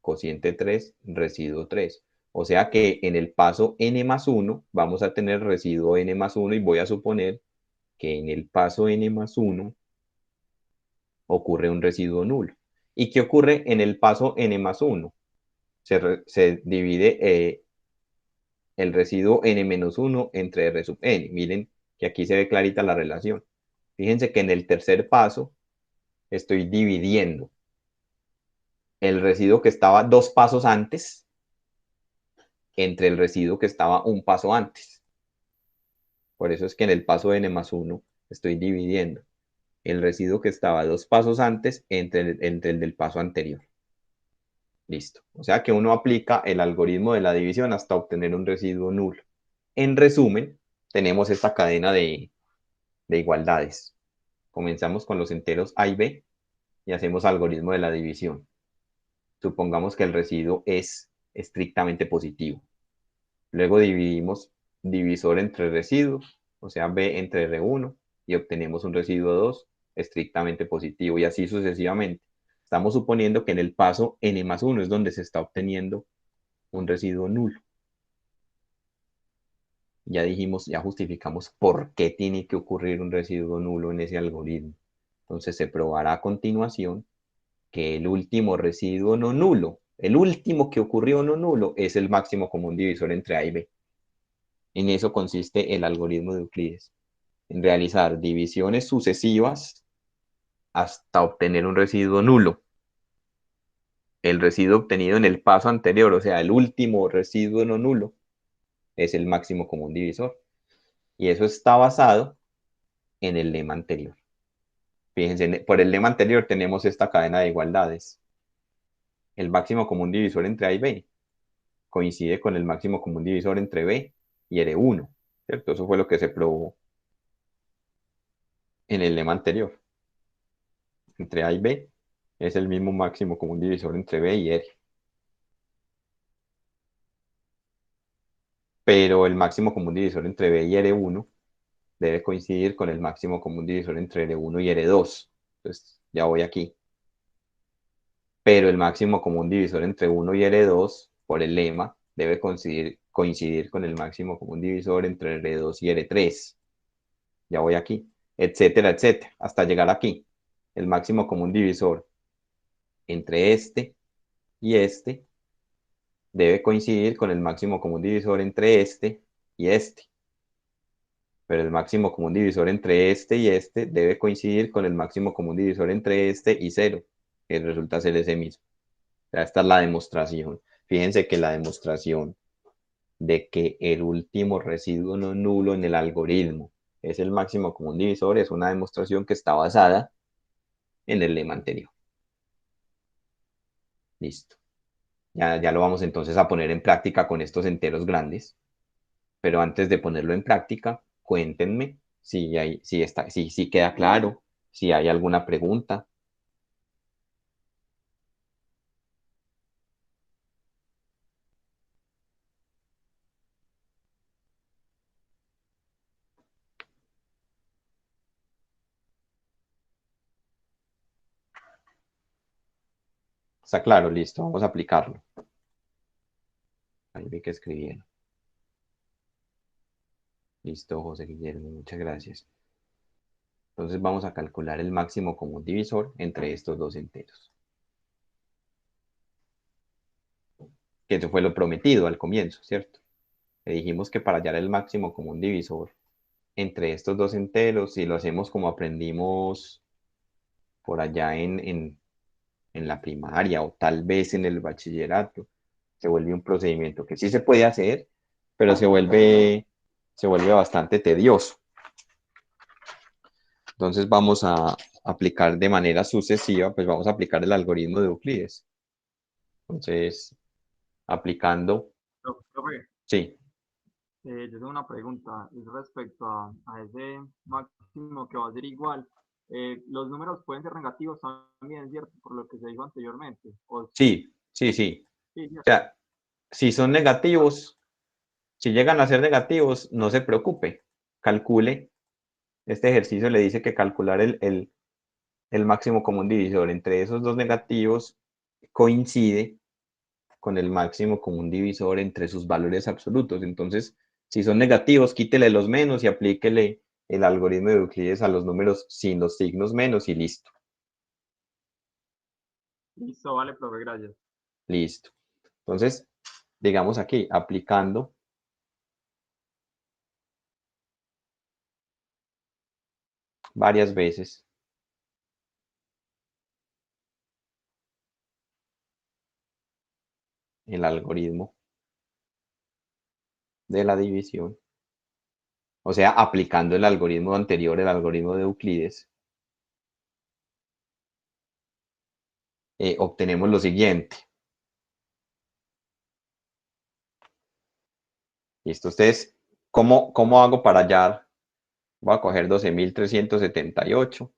cociente 3, residuo 3. O sea que en el paso n+1 vamos a tener residuo n+1 y voy a suponer que en el paso n+1 ocurre un residuo nulo. ¿Y qué ocurre en el paso n+1? Se divide el residuo n-1 entre r sub n. Miren que aquí se ve clarita la relación. Fíjense que en el tercer paso estoy dividiendo el residuo que estaba 2 pasos antes entre el residuo que estaba 1 paso antes. Por eso es que en el paso n+1 estoy dividiendo el residuo que estaba 2 pasos antes entre el del paso anterior. Listo. O sea que uno aplica el algoritmo de la división hasta obtener un residuo nulo. En resumen, tenemos esta cadena de igualdades. Comenzamos con los enteros a y b y hacemos algoritmo de la división. Supongamos que el residuo es estrictamente positivo. Luego dividimos divisor entre residuos, o sea, b entre r1, y obtenemos un residuo 2 estrictamente positivo, y así sucesivamente. Estamos suponiendo que en el paso n+1 es donde se está obteniendo un residuo nulo. Ya dijimos, ya justificamos por qué tiene que ocurrir un residuo nulo en ese algoritmo. Entonces se probará a continuación que el último residuo no nulo, el último que ocurrió no nulo, es el máximo común divisor entre a y b. En eso consiste el algoritmo de Euclides, en realizar divisiones sucesivas hasta obtener un residuo nulo. El residuo obtenido en el paso anterior, o sea, el último residuo no nulo, es el máximo común divisor. Y eso está basado en el lema anterior. Fíjense, por el lema anterior tenemos esta cadena de igualdades. El máximo común divisor entre a y b coincide con el máximo común divisor entre b y r1, ¿cierto? Eso fue lo que se probó en el lema anterior. Entre a y b es el mismo máximo común divisor entre b y r. Pero el máximo común divisor entre b y r1 debe coincidir con el máximo común divisor entre r1 y r2. Entonces, ya voy aquí. Pero el máximo común divisor entre 1 y r2, por el lema, debe coincidir con el máximo común divisor entre r2 y r3. Ya voy aquí, etcétera, etcétera, hasta llegar aquí. El máximo común divisor entre este y este debe coincidir con el máximo común divisor entre este y este. Pero el máximo común divisor entre este y este debe coincidir con el máximo común divisor entre este y 0, que resulta ser ese mismo. O sea, esta es la demostración. Fíjense que la demostración de que el último residuo no nulo en el algoritmo es el máximo común divisor es una demostración que está basada en el lema anterior. Listo. Ya lo vamos entonces a poner en práctica con estos enteros grandes. Pero antes de ponerlo en práctica, cuéntenme si queda claro, si hay alguna pregunta. Está claro, listo, vamos a aplicarlo. Ahí vi que escribieron. Listo, José Guillermo, muchas gracias. Entonces vamos a calcular el máximo común divisor entre estos dos enteros. Que eso fue lo prometido al comienzo, ¿cierto? Le dijimos que para hallar el máximo común divisor entre estos dos enteros, si lo hacemos como aprendimos por allá en la primaria o tal vez en el bachillerato, se vuelve un procedimiento que sí se puede hacer, pero se vuelve bastante tedioso. Entonces vamos a aplicar de manera sucesiva, pues vamos a aplicar el algoritmo de Euclides. Entonces, aplicando, Profe, sí, yo tengo una pregunta, es respecto a ese máximo que va a ser igual. Los números pueden ser negativos también, ¿cierto? Por lo que se dijo anteriormente. sí. Sí, O ¿cierto? sea, si son negativos, si llegan a ser negativos, no se preocupe, calcule. Este ejercicio le dice que calcular el máximo común divisor entre esos dos negativos coincide con el máximo común divisor entre sus valores absolutos. Entonces, si son negativos, quítele los menos y aplíquele el algoritmo de Euclides a los números sin los signos menos y listo. Listo, vale, profe, gracias. Listo. Entonces, digamos aquí, aplicando varias veces el algoritmo de la división, o sea, aplicando el algoritmo anterior, el algoritmo de Euclides, obtenemos lo siguiente. Listo, ustedes, ¿cómo hago para hallar? Voy a coger 12.378. O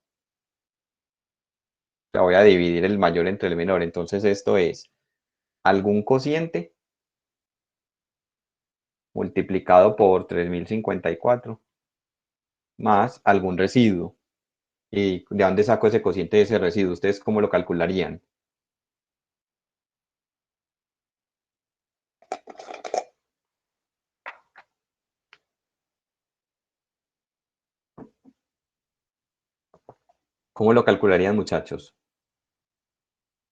sea, voy a dividir el mayor entre el menor. Entonces esto es algún cociente multiplicado por 3.054 más algún residuo. ¿Y de dónde saco ese cociente de ese residuo? ¿Ustedes cómo lo calcularían? ¿Cómo lo calcularían, muchachos?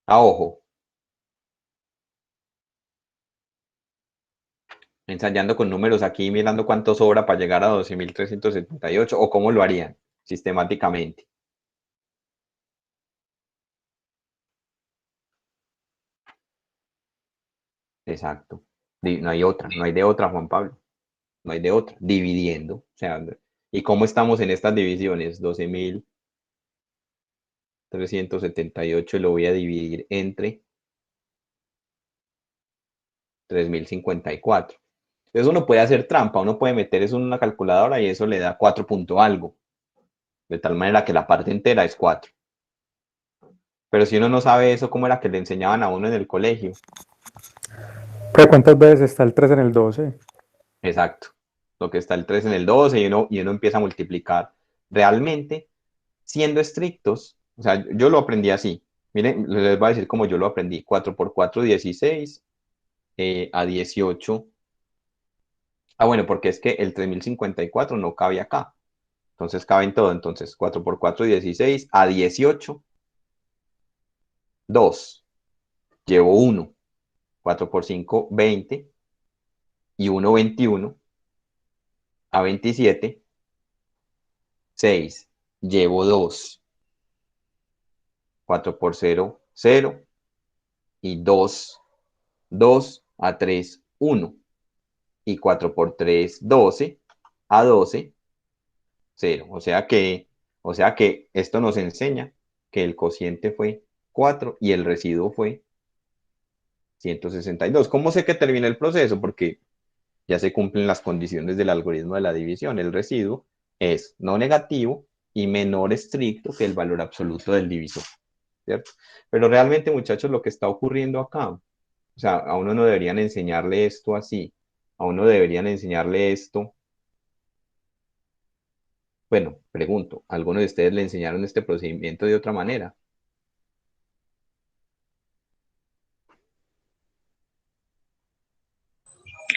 A ojo. Ensayando con números aquí, mirando cuánto sobra para llegar a 12.378, o cómo lo harían sistemáticamente. Exacto. No hay otra, no hay de otra, Juan Pablo. No hay de otra. Dividiendo. O sea, ¿y cómo estamos en estas divisiones? 12.378 lo voy a dividir entre 3.054. Entonces uno puede hacer trampa, uno puede meter eso en una calculadora y eso le da 4 punto algo. De tal manera que la parte entera es 4. Pero si uno no sabe eso, ¿cómo era que le enseñaban a uno en el colegio? ¿Pero cuántas veces está el 3 en el 12? Exacto. Lo que está el 3 en el 12 y uno empieza a multiplicar. Realmente, siendo estrictos, o sea, yo lo aprendí así. Miren, les voy a decir cómo yo lo aprendí. 4 por 4, 16, a 18. Ah, bueno, porque es que el 3.054 no cabe acá. Entonces cabe en todo. Entonces, 4 por 4, 16, a 18, 2. Llevo 1. 4 por 5, 20. Y 1, 21. A 27, 6. Llevo 2. 4 por 0, 0. Y 2, 2. A 3, 1. Y 4 por 3, 12. A 12, 0. O sea que esto nos enseña que el cociente fue 4 y el residuo fue 162. ¿Cómo sé que termina el proceso? Porque ya se cumplen las condiciones del algoritmo de la división. El residuo es no negativo y menor estricto que el valor absoluto del divisor, ¿cierto? Pero realmente, muchachos, lo que está ocurriendo acá, o sea, a uno no deberían enseñarle esto así, a uno deberían enseñarle esto. Bueno, pregunto, ¿alguno de ustedes le enseñaron este procedimiento de otra manera?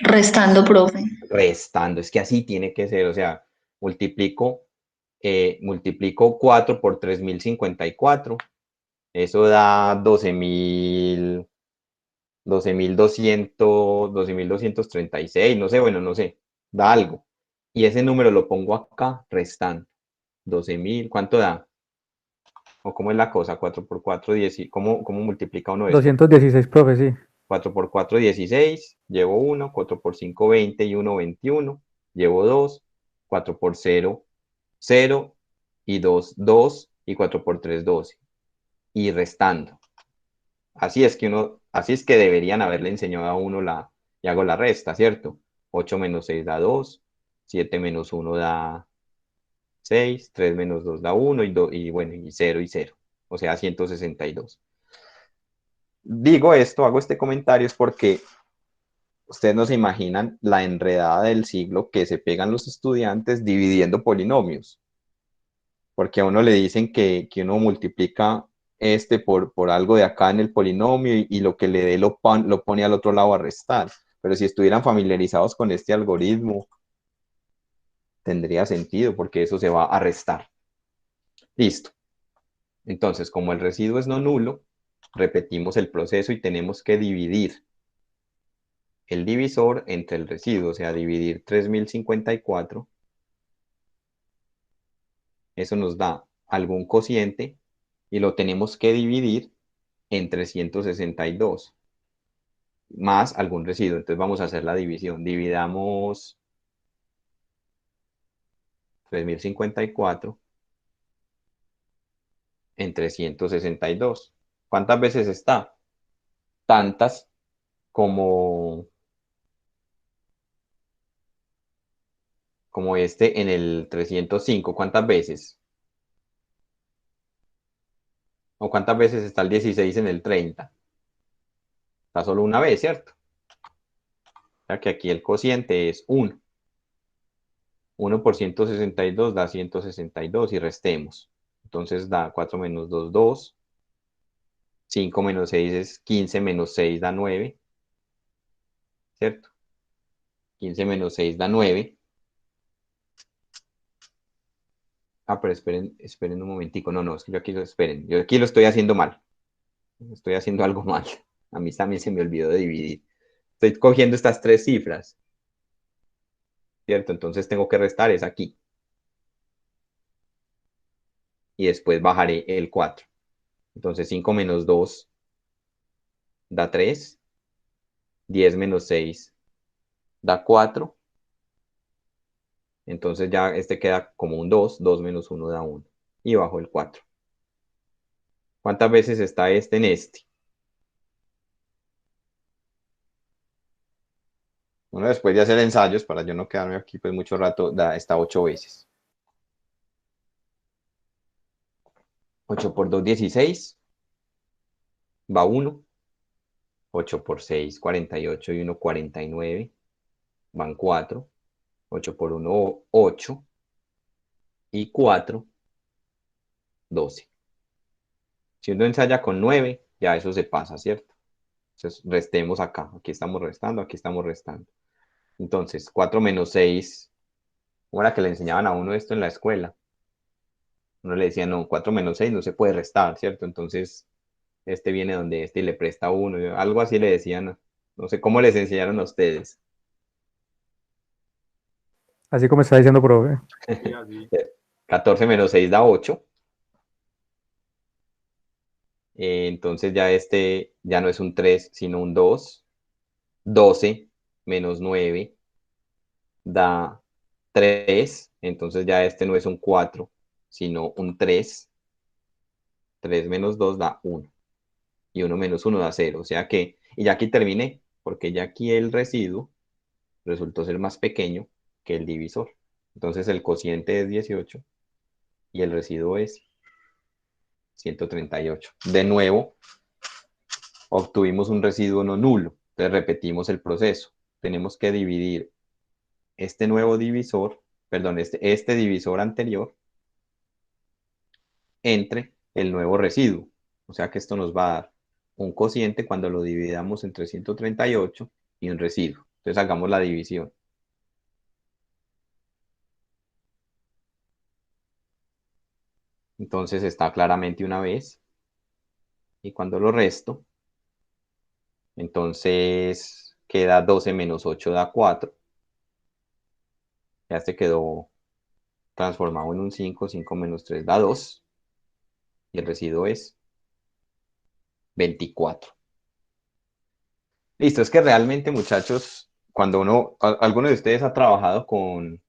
Restando, profe. Restando, es que así tiene que ser, o sea, multiplico, multiplico 4 por 3.054, eso da 12.236, no sé, bueno, no sé, da algo. Y ese número lo pongo acá, restando. 12.000, ¿cuánto da? ¿O cómo es la cosa? 4 por 4, 10, ¿cómo multiplica uno esto? 216, profe, sí. 4 por 4, 16, llevo 1, 4 por 5, 20 y 1, 21, llevo 2, 4 por 0, 0 y 2, 2, y 4 por 3, 12. Y restando. Así es que deberían haberle enseñado a uno y hago la resta, ¿cierto? 8 menos 6 da 2, 7 menos 1 da 6, 3 menos 2 da 1, y bueno, y 0 y 0. O sea, 162. Digo esto, hago este comentario es porque ustedes no se imaginan la enredada del siglo que se pegan los estudiantes dividiendo polinomios. Porque a uno le dicen que uno multiplica por algo de acá en el polinomio y lo que le dé lo pone al otro lado a restar. Pero si estuvieran familiarizados con este algoritmo, tendría sentido porque eso se va a restar. Listo. Entonces, como el residuo es no nulo, repetimos el proceso y tenemos que dividir el divisor entre el residuo, o sea, dividir 3054. Eso nos da algún cociente y lo tenemos que dividir en 362 más algún residuo. Entonces vamos a hacer la división. Dividamos 3054 en 362. ¿Cuántas veces está? Tantas como este en el 305. ¿Cuántas veces? ¿O cuántas veces está el 16 en el 30? Está solo una vez, ¿cierto? O sea que aquí el cociente es 1. 1 por 162 da 162 y restemos. Entonces da 4 menos 2, 2. 5 menos 6 es 15 menos 6 da 9. ¿Cierto? 15 menos 6 da 9. Ah, pero esperen un momentico. No, es que esperen. Yo aquí lo estoy haciendo mal. Estoy haciendo algo mal. A mí también se me olvidó de dividir. Estoy cogiendo estas tres cifras. ¿Cierto? Entonces tengo que restar es aquí. Y después bajaré el 4. Entonces 5 menos 2 da 3. 10 menos 6 da 4. Entonces ya este queda como un 2. 2 menos 1 da 1. Y bajo el 4. ¿Cuántas veces está este en este? Bueno, después de hacer ensayos, para yo no quedarme aquí pues mucho rato, está 8 veces. 8 por 2, 16. Va 1. 8 por 6, 48 y 1, 49. Van 4. 8 por 1, 8. Y 4, 12. Si uno ensaya con 9, ya eso se pasa, ¿cierto? Entonces restemos acá. Aquí estamos restando, aquí estamos restando. Entonces, 4 menos 6, ¿cómo era que le enseñaban a uno esto en la escuela? Uno le decía, no, 4 menos 6 no se puede restar, ¿cierto? Entonces, este viene donde este y le presta 1. Algo así le decían. No sé cómo les enseñaron a ustedes. Así como está diciendo, profe. 14 menos 6 da 8. Entonces ya este ya no es un 3, sino un 2. 12 menos 9 da 3. Entonces ya este no es un 4, sino un 3. 3 menos 2 da 1. Y 1 menos 1 da 0. O sea que, y ya aquí terminé, porque ya aquí el residuo resultó ser más pequeño que el divisor. Entonces el cociente es 18 y el residuo es 138. De nuevo, obtuvimos un residuo no nulo. Entonces repetimos el proceso. Tenemos que dividir este nuevo divisor, perdón, este divisor anterior entre el nuevo residuo. O sea que esto nos va a dar un cociente cuando lo dividamos entre 138 y un residuo. Entonces hagamos la división. Entonces está claramente una vez. Y cuando lo resto, entonces queda 12 menos 8 da 4. Ya se quedó transformado en un 5. 5 menos 3 da 2. Y el residuo es 24. Listo, es que realmente, muchachos, cuando alguno de ustedes ha trabajado con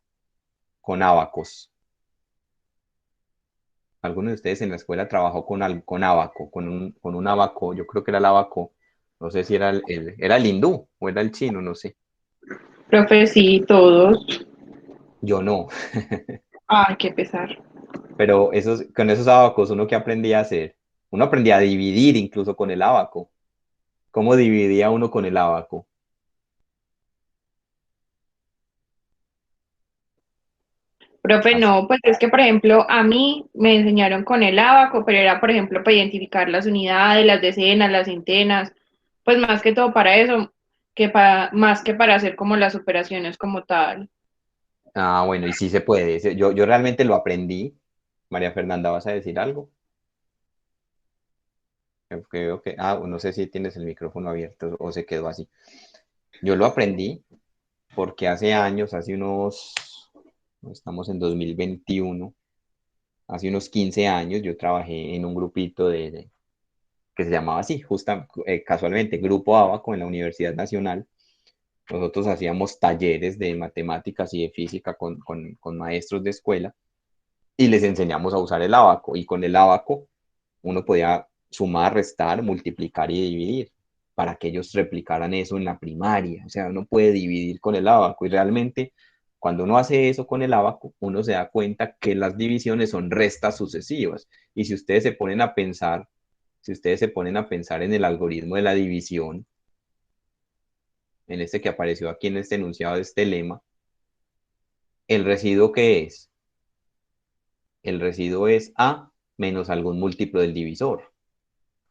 abacos, ¿Alguno de ustedes en la escuela trabajó con ábaco, con un ábaco? Yo creo que era el ábaco, no sé si era era el hindú o era el chino, no sé. Profe, sí, todos. Yo no, Ay, qué pesar. pero con esos ábacos uno que aprendía a hacer, uno aprendía a dividir incluso con el ábaco. ¿Cómo dividía uno con el ábaco? Profe, Así. no, pues es que, por ejemplo, a mí me enseñaron con el ábaco, pero era, por ejemplo, para identificar las unidades, las decenas, las centenas, pues más que todo para eso, más que para hacer como las operaciones como tal. Ah, bueno, y sí se puede. Yo realmente lo aprendí. María Fernanda, ¿vas a decir algo? No sé si tienes el micrófono abierto o se quedó así. Yo lo aprendí porque hace años, estamos en 2021, hace unos 15 años yo trabajé en un grupito que se llamaba así, casualmente, Grupo Abaco en la Universidad Nacional. Nosotros hacíamos talleres de matemáticas y de física con maestros de escuela y les enseñamos a usar el ábaco. Y con el ábaco uno podía sumar, restar, multiplicar y dividir para que ellos replicaran eso en la primaria. O sea, uno puede dividir con el ábaco y realmente cuando uno hace eso con el ábaco, uno se da cuenta que las divisiones son restas sucesivas. Y si ustedes se ponen a pensar, si ustedes se ponen a pensar en el algoritmo de la división, en este que apareció aquí en este enunciado de este lema, ¿el residuo qué es? El residuo es A menos algún múltiplo del divisor.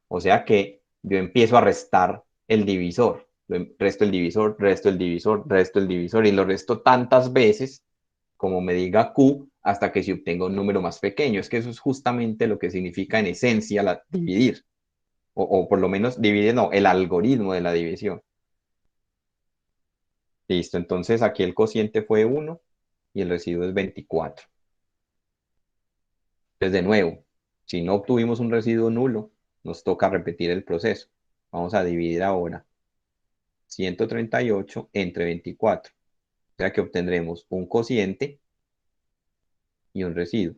O sea que yo empiezo a restar el divisor. Resto el divisor, resto el divisor, resto el divisor y lo resto tantas veces como me diga Q hasta que se obtenga un número más pequeño. Es que eso es justamente lo que significa en esencia dividir. O por lo menos dividir, no, el algoritmo de la división. Listo, entonces aquí el cociente fue 1 y el residuo es 24. Entonces, de nuevo, si no obtuvimos un residuo nulo, nos toca repetir el proceso. Vamos a dividir ahora 138 entre 24. O sea que obtendremos un cociente y un residuo.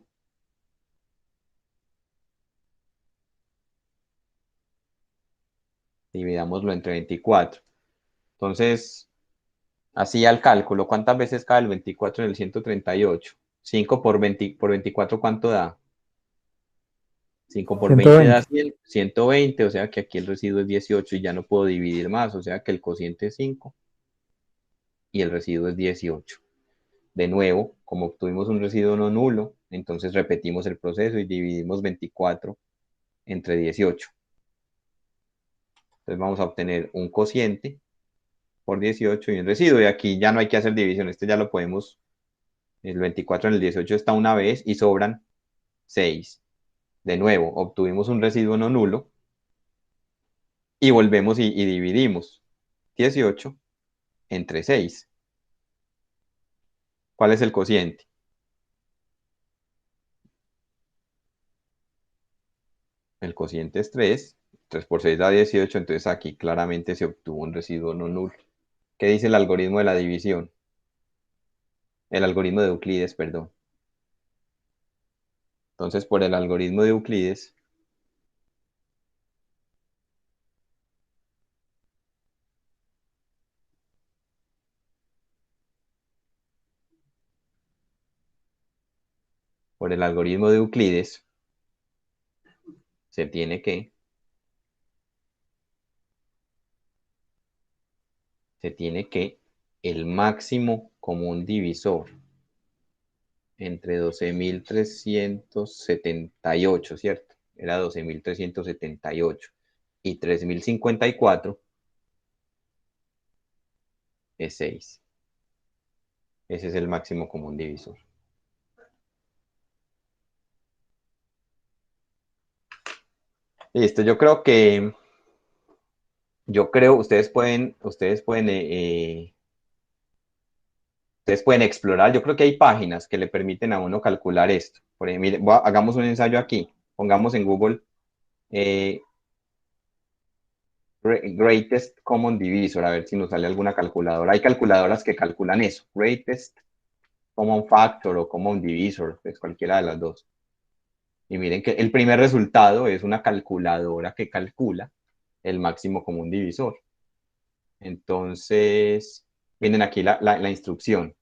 Dividámoslo entre 24. Entonces, así al cálculo, ¿cuántas veces cabe el 24 en el 138? 5 por 24, ¿cuánto da? 5 por 20 da 120. 100, 120, o sea que aquí el residuo es 18 y ya no puedo dividir más, o sea que el cociente es 5 y el residuo es 18. De nuevo, como obtuvimos un residuo no nulo, entonces repetimos el proceso y dividimos 24 entre 18. Entonces vamos a obtener un cociente por 18 y un residuo. Y aquí ya no hay que hacer división, este ya lo podemos, el 24 en el 18 está una vez y sobran 6. De nuevo, obtuvimos un residuo no nulo y volvemos y dividimos 18 entre 6. ¿Cuál es el cociente? El cociente es 3. 3 por 6 da 18, entonces aquí claramente se obtuvo un residuo no nulo. ¿Qué dice el algoritmo de la división? El algoritmo de Euclides, perdón. Entonces, por el algoritmo de Euclides, por el algoritmo de Euclides, se tiene que, el máximo común divisor entre 12.378, ¿cierto? Era 12.378 y 3.054 es 6. Ese es el máximo común divisor. Listo, ustedes pueden explorar. Yo creo que hay páginas que le permiten a uno calcular esto. Por ejemplo, mire, hagamos un ensayo aquí. Pongamos en Google eh, Greatest Common Divisor, a ver si nos sale alguna calculadora. Hay calculadoras que calculan eso, Greatest Common Factor o Common Divisor, pues cualquiera de las dos. Y miren que el primer resultado es una calculadora que calcula el máximo común divisor. Entonces, miren aquí la instrucción.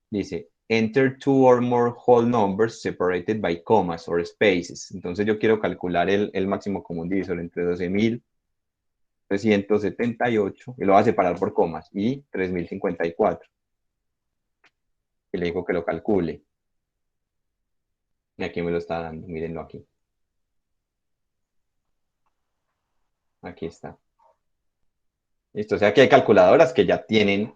Dice, enter two or more whole numbers separated by commas or spaces. Entonces yo quiero calcular el máximo común divisor entre 12.378, y lo voy a separar por comas, y 3.054. Y le digo que lo calcule. Y aquí me lo está dando, mírenlo aquí. Aquí está. Listo, o sea que hay calculadoras que ya tienen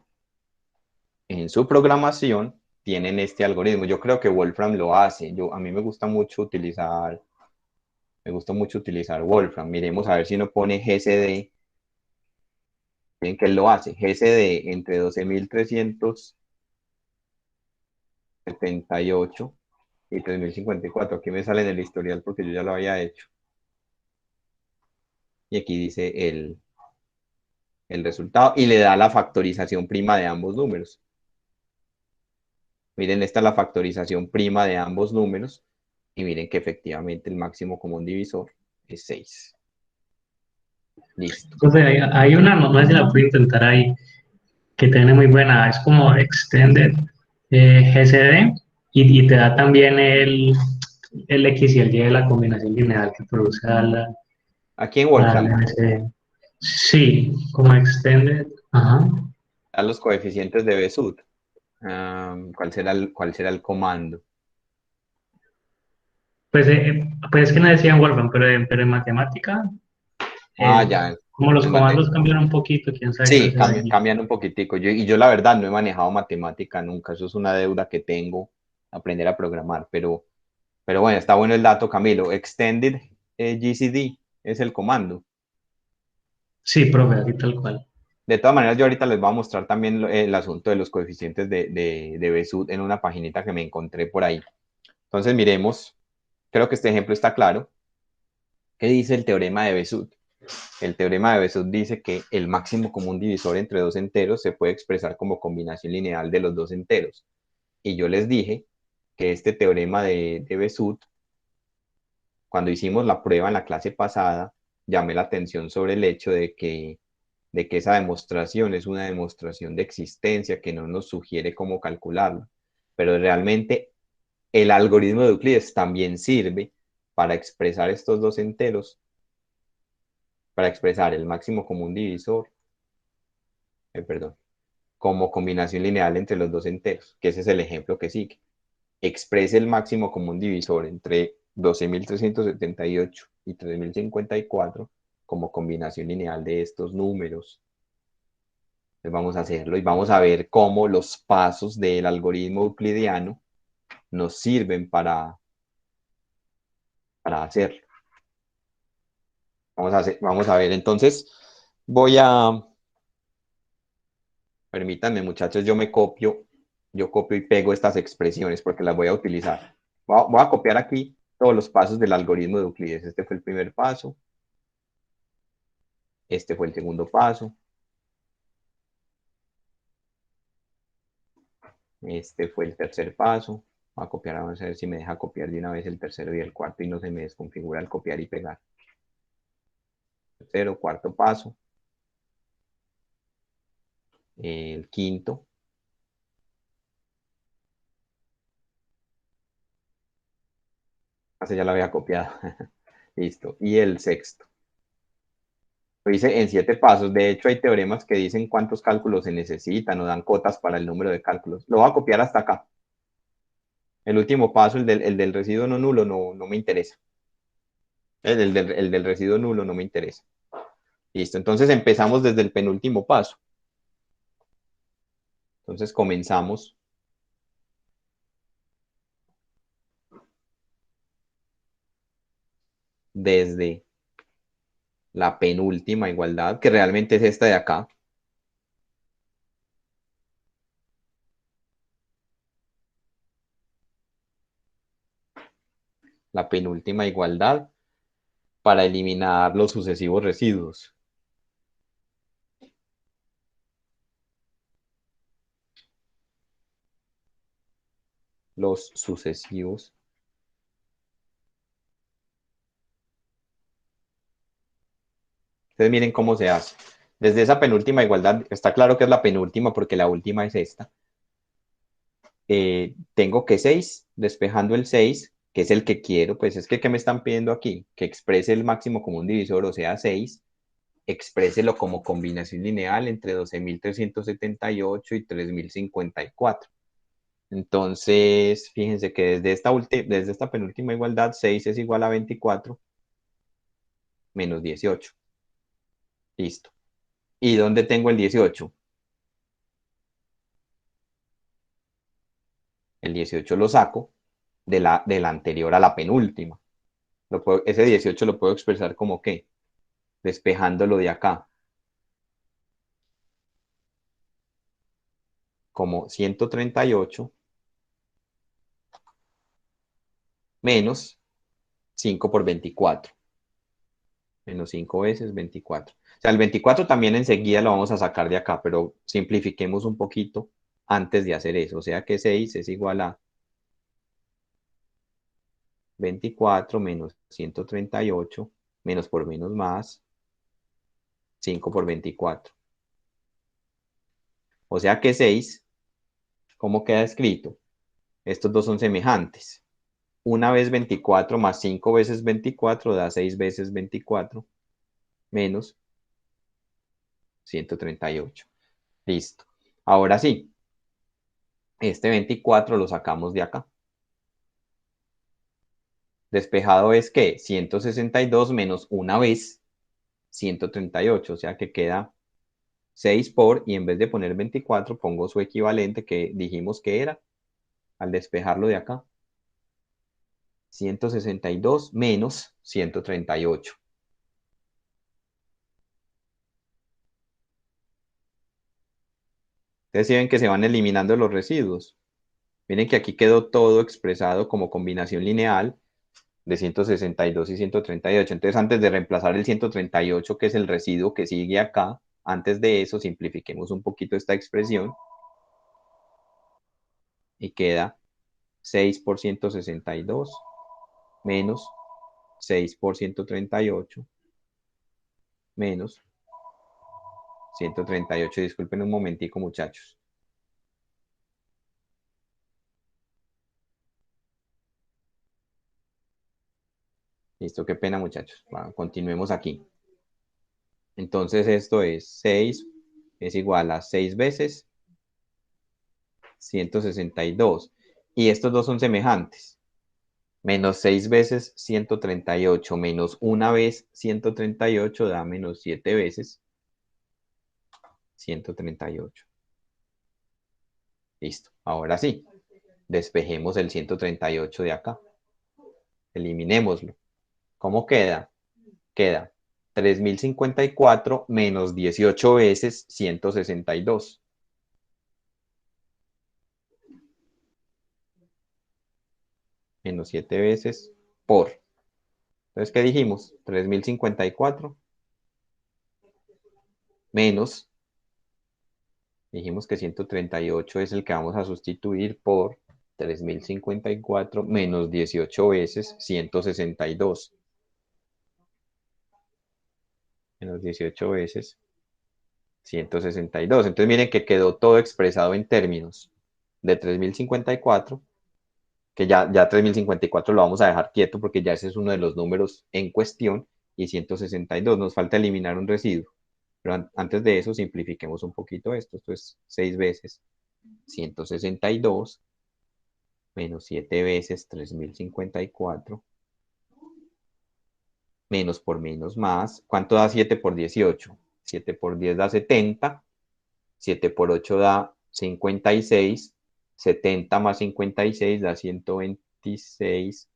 en su programación, tienen este algoritmo. Yo creo que Wolfram lo hace. A mí me gusta mucho utilizar Wolfram. Miremos a ver si uno pone GCD. Miren que él lo hace. GCD entre 12.378 y 3.054. Aquí me sale en el historial porque yo ya lo había hecho. Y aquí dice el resultado y le da la factorización prima de ambos números. Miren, esta es la factorización prima de ambos números y miren que efectivamente el máximo común divisor es 6. Listo. Entonces, hay una, no sé si la puedo intentar ahí, que tiene muy buena, es como Extended GCD y te da también el X y el Y de la combinación lineal que produce Aquí en al Wolfram, MSD. Sí, como Extended, ajá. a los coeficientes de Besut. ¿Cuál será el comando? Pues es que no decían Wolfram, pero en matemática, eh, Ya, como los el mate. comandos cambian un poquito, quién sabe cuál Sí, será cambian, ahí. cambian un poquitico. Y yo la verdad no he manejado matemática nunca. Eso es una deuda que tengo, aprender a programar. Pero bueno, está bueno el dato, Camilo. Extended GCD es el comando. Sí, profe, así tal cual. De todas maneras, yo ahorita les voy a mostrar también el asunto de los coeficientes de Besut en una paginita que me encontré por ahí. Entonces, miremos. Creo que este ejemplo está claro. ¿Qué dice el teorema de Besut? El teorema de Besut dice que el máximo común divisor entre dos enteros se puede expresar como combinación lineal de los dos enteros. Y yo les dije que este teorema de Besut, cuando hicimos la prueba en la clase pasada, llamé la atención sobre el hecho de que esa demostración es una demostración de existencia que no nos sugiere cómo calcularla. Pero realmente el algoritmo de Euclides también sirve para expresar estos dos enteros, para expresar el máximo común divisor, perdón, como combinación lineal entre los dos enteros, que ese es el ejemplo que sigue. Exprese el máximo común divisor entre 12.378 y 3.054 como combinación lineal de estos números. Entonces vamos a hacerlo y vamos a ver cómo los pasos del algoritmo euclidiano nos sirven para hacerlo. Vamos a ver. Entonces permítanme muchachos, yo copio y pego estas expresiones porque las voy a utilizar. Voy a copiar aquí todos los pasos del algoritmo de Euclides. Este fue el primer paso, este fue el segundo paso, este fue el tercer paso. Voy a copiar, vamos a ver si me deja copiar de una vez el tercero y el cuarto y no se me desconfigura el copiar y pegar. Tercero, cuarto paso, el quinto, ya lo había copiado. Listo. Y el sexto. Lo hice en 7 pasos. De hecho, hay teoremas que dicen cuántos cálculos se necesitan o dan cotas para el número de cálculos. Lo voy a copiar hasta acá. El último paso, el del residuo no nulo, no me interesa. El del residuo nulo no me interesa. Listo. Entonces empezamos desde el penúltimo paso. Entonces comenzamos desde la penúltima igualdad, que realmente es esta de acá. La penúltima igualdad para eliminar los sucesivos residuos. Los sucesivos Entonces miren cómo se hace. Desde esa penúltima igualdad, está claro que es la penúltima porque la última es esta. Tengo que 6, despejando el 6, que es el que quiero, pues es que ¿qué me están pidiendo aquí? Que exprese el máximo común divisor, o sea, 6, expréselo como combinación lineal entre 12.378 y 3.054. Entonces, fíjense que desde esta penúltima igualdad, 6 es igual a 24 menos 18. Listo. ¿Y dónde tengo el 18? El 18 lo saco de la anterior a la penúltima. Ese 18 lo puedo expresar como ¿qué? Despejándolo de acá. Como 138 menos 5 por 24. Menos 5 veces 24. O sea, el 24 también enseguida lo vamos a sacar de acá, pero simplifiquemos un poquito antes de hacer eso. O sea que 6 es igual a 24 menos 138 menos por menos más 5 por 24. O sea que 6, ¿cómo queda escrito? Estos dos son semejantes. Una vez 24 más 5 veces 24 da 6 veces 24 menos 138. Listo. Ahora sí, este 24 lo sacamos de acá. Despejado es que 162 menos una vez 138, o sea que queda 6 por, y en vez de poner 24 pongo su equivalente que dijimos que era, al despejarlo de acá, 162 menos 138. Ustedes sí ven que se van eliminando los residuos. Miren que aquí quedó todo expresado como combinación lineal de 162 y 138. Entonces, antes de reemplazar el 138, que es el residuo que sigue acá, antes de eso simplifiquemos un poquito esta expresión y queda 6 por 162 menos 6 por 138 menos 138. Disculpen un momentico, muchachos. Listo, qué pena, muchachos. Bueno, continuemos aquí. Entonces, esto es 6 es igual a 6 veces 162. Y estos dos son semejantes. Menos 6 veces 138 menos una vez 138 da menos 7 veces 138. Listo. Ahora sí, despejemos el 138 de acá. Eliminémoslo. ¿Cómo queda? Queda 3.054 menos 18 veces 162. Menos 7 veces por. Entonces, ¿qué dijimos? 3.054 menos, dijimos que 138 es el que vamos a sustituir por 3.054 menos 18 veces 162. Menos 18 veces 162. Entonces, miren que quedó todo expresado en términos de 3.054, que ya 3.054 lo vamos a dejar quieto porque ya ese es uno de los números en cuestión, y 162. Nos falta eliminar un residuo. Pero antes de eso, simplifiquemos un poquito esto. Esto es 6 veces 162 menos 7 veces 3.054 menos por menos más. ¿Cuánto da 7 por 18? 7 por 10 da 70. 7 por 8 da 56. 70 más 56 da 126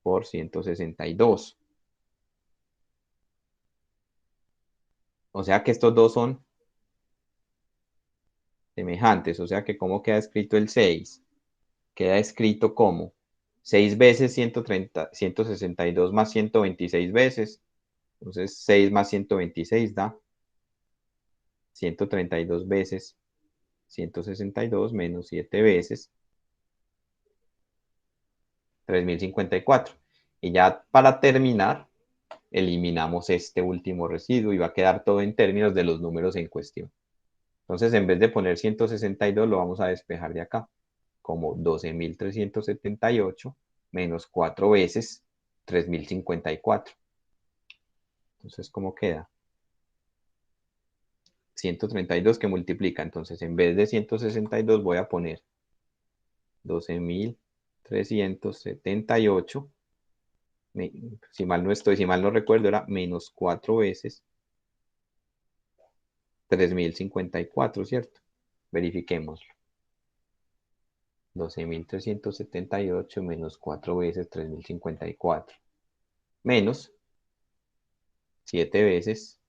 por 162. O sea que estos dos son semejantes. O sea que ¿cómo queda escrito el 6? Queda escrito como 6 veces 162 más 126 veces. Entonces 6 más 126 da 132 veces 162 menos 7 veces 3.054. Y ya para terminar, eliminamos este último residuo y va a quedar todo en términos de los números en cuestión. Entonces, en vez de poner 162, lo vamos a despejar de acá, como 12.378 menos 4 veces 3.054. Entonces, ¿cómo queda? 132 que multiplica. Entonces, en vez de 162 voy a poner 12.378. Si mal no estoy, si mal no recuerdo, era menos 4 veces 3.054, ¿cierto? Verifiquémoslo. 12.378 menos 4 veces 3.054. Menos 7 veces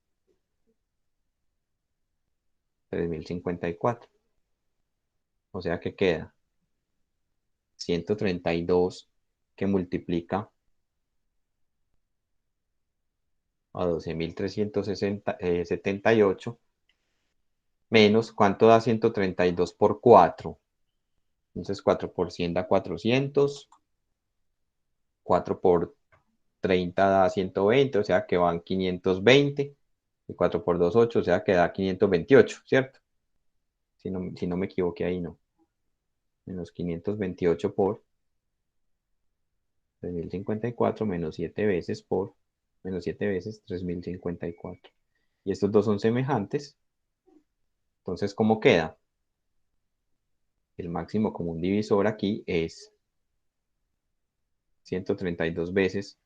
3.054. O sea que queda 132 que multiplica a 12.378 menos, ¿cuánto da 132 por 4? Entonces 4 por 100 da 400, 4 por 30 da 120, o sea que van 520, y 4 por 2, 8, o sea que da 528, ¿cierto? Si no me equivoqué ahí, no. Menos 528 por 3.054 menos 7 veces por menos 7 veces 3.054. Y estos dos son semejantes. Entonces, ¿cómo queda? El máximo común divisor aquí es 132 veces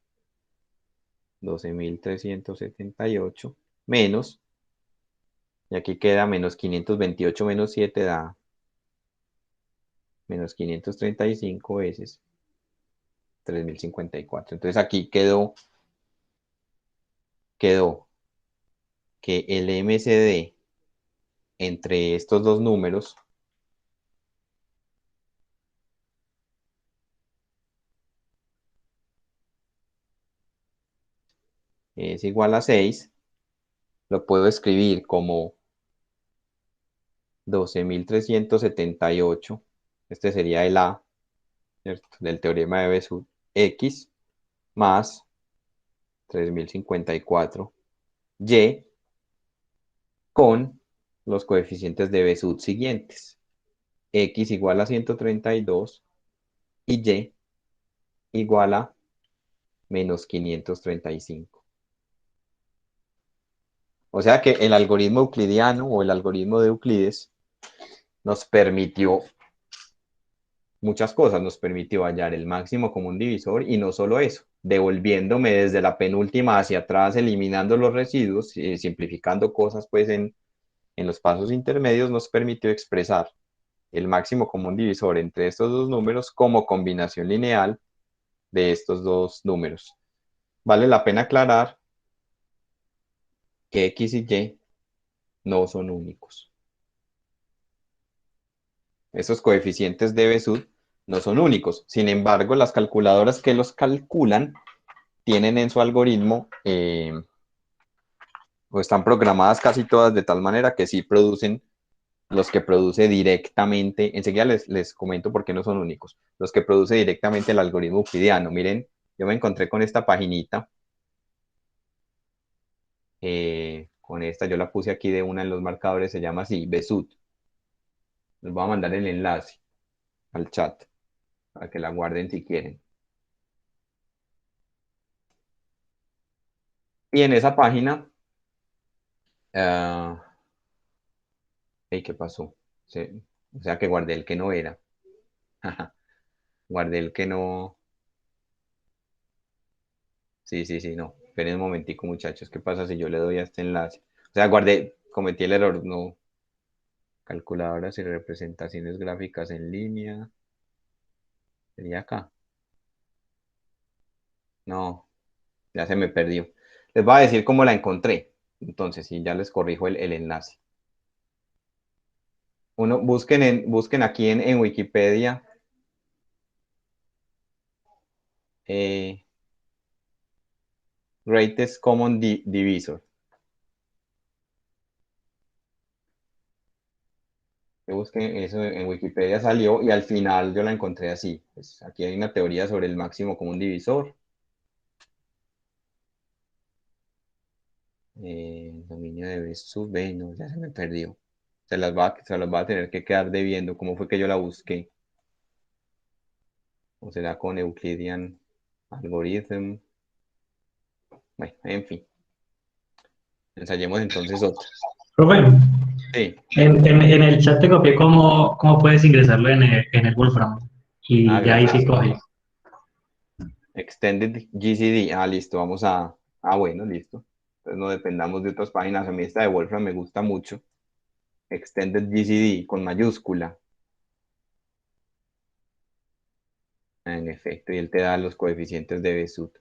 12.378 menos, y aquí queda menos 528 menos 7 da menos 535 veces 3.054. Entonces aquí quedó que el MCD entre estos dos números es igual a 6. Lo puedo escribir como 12.378. Este sería el A, ¿cierto?, del teorema de Besut, X más 3.054 Y con los coeficientes de Besut siguientes. X igual a 132 y Y igual a menos 535. O sea que el algoritmo euclidiano o el algoritmo de Euclides nos permitió muchas cosas. Nos permitió hallar el máximo común divisor y no solo eso, devolviéndome desde la penúltima hacia atrás, eliminando los residuos, simplificando cosas pues en los pasos intermedios, nos permitió expresar el máximo común divisor entre estos dos números como combinación lineal de estos dos números. Vale la pena aclarar que X y Y no son únicos. Esos coeficientes de Besut no son únicos. Sin embargo, las calculadoras que los calculan tienen en su algoritmo o están programadas casi todas de tal manera que sí producen los que produce directamente. Enseguida les comento por qué no son únicos. Los que produce directamente el algoritmo euclidiano. Miren, yo me encontré con esta paginita. Con esta yo la puse aquí de una en los marcadores, se llama así, Besut. Les voy a mandar el enlace al chat para que la guarden si quieren. Y en esa página, ¿qué pasó? O sea que guardé el que no era. Guardé el que no. Sí, sí, sí, no. Esperen un momentico, muchachos. ¿Qué pasa si yo le doy a este enlace? O sea, guardé, cometí el error, no. Calculadoras y representaciones gráficas en línea. Sería acá. No, ya se me perdió. Les voy a decir cómo la encontré. Entonces, sí, ya les corrijo el enlace. Busquen aquí en Wikipedia. Greatest Common Divisor. Que busquen eso en Wikipedia, salió y al final yo la encontré así. Pues aquí hay una teoría sobre el máximo común divisor. Dominio de B sub B, no, ya se me perdió. Se las va a tener que quedar debiendo. ¿Cómo fue que yo la busqué? ¿O será con Euclidean Algorithm? Bueno, en fin. Ensayemos entonces otra. Profe, Sí. en el chat te copié cómo puedes ingresarlo en el Wolfram. Ah, Y ya ahí sí gracias. coge. Extended GCD. Ah, listo. Vamos a... Ah, bueno, listo. Entonces no dependamos de otras páginas. A mí esta de Wolfram me gusta mucho. Extended GCD con mayúscula. En efecto, y él te da los coeficientes de Besut.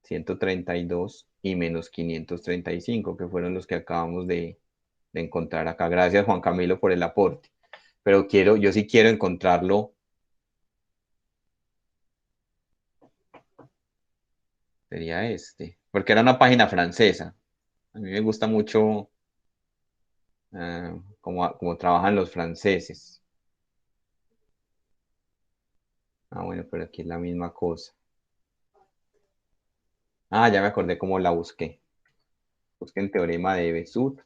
132 y menos 535, que fueron los que acabamos de encontrar acá. Gracias, Juan Camilo, por el aporte. Pero yo sí quiero encontrarlo. Sería este. Porque era una página francesa. A mí me gusta mucho cómo trabajan los franceses. Ah, bueno, pero aquí es la misma cosa. Ah, ya me acordé cómo la busqué. Busqué el teorema de Besut.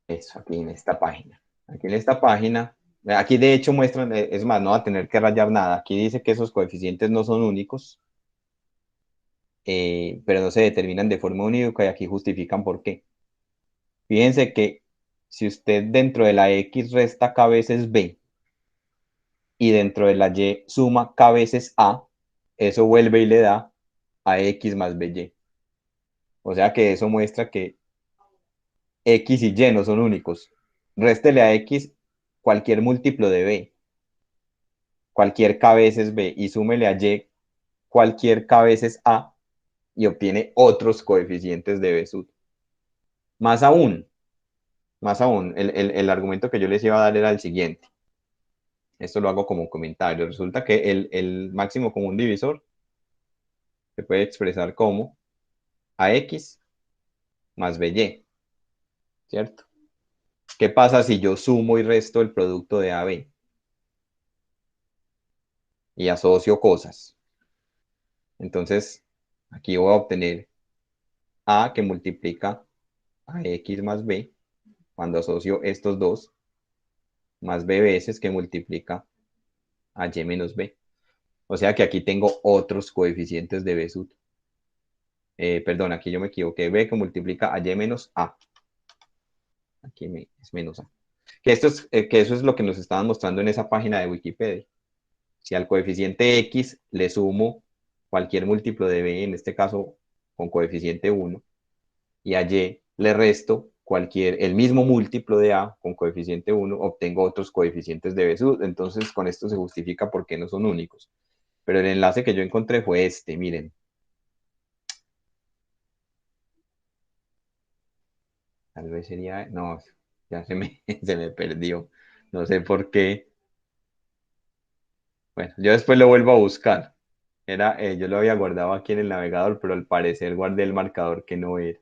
Eso, aquí en esta página. Aquí en esta página, aquí de hecho muestran, es más, no va a tener que rayar nada. Aquí dice que esos coeficientes no son únicos, pero no se determinan de forma unívoca y aquí justifican por qué. Fíjense que si usted dentro de la X resta k veces B y dentro de la Y suma k veces A, eso vuelve y le da a X más BY. O sea que eso muestra que X y Y no son únicos. Réstele a X cualquier múltiplo de B, cualquier K veces B, y súmele a Y cualquier K veces A y obtiene otros coeficientes de Besut. Más aún, el argumento que yo les iba a dar era el siguiente. Esto lo hago como comentario. Resulta que el máximo común divisor se puede expresar como AX más BY, ¿cierto? ¿Qué pasa si yo sumo y resto el producto de AB y asocio cosas? Entonces, aquí voy a obtener A que multiplica a X más B cuando asocio estos dos, más B veces que multiplica a Y menos B. O sea que aquí tengo otros coeficientes de Besut. Perdón, aquí yo me equivoqué. B que multiplica a Y menos A. Aquí es menos A. Que eso es lo que nos estaban mostrando en esa página de Wikipedia. Si al coeficiente X le sumo cualquier múltiplo de B, en este caso con coeficiente 1, y a Y le resto el mismo múltiplo de A con coeficiente 1, obtengo otros coeficientes de Besut. Entonces con esto se justifica por qué no son únicos. Pero el enlace que yo encontré fue este, miren. Tal vez sería, no, ya se me perdió. No sé por qué. Bueno, yo después lo vuelvo a buscar. Yo lo había guardado aquí en el navegador, pero al parecer guardé el marcador que no era.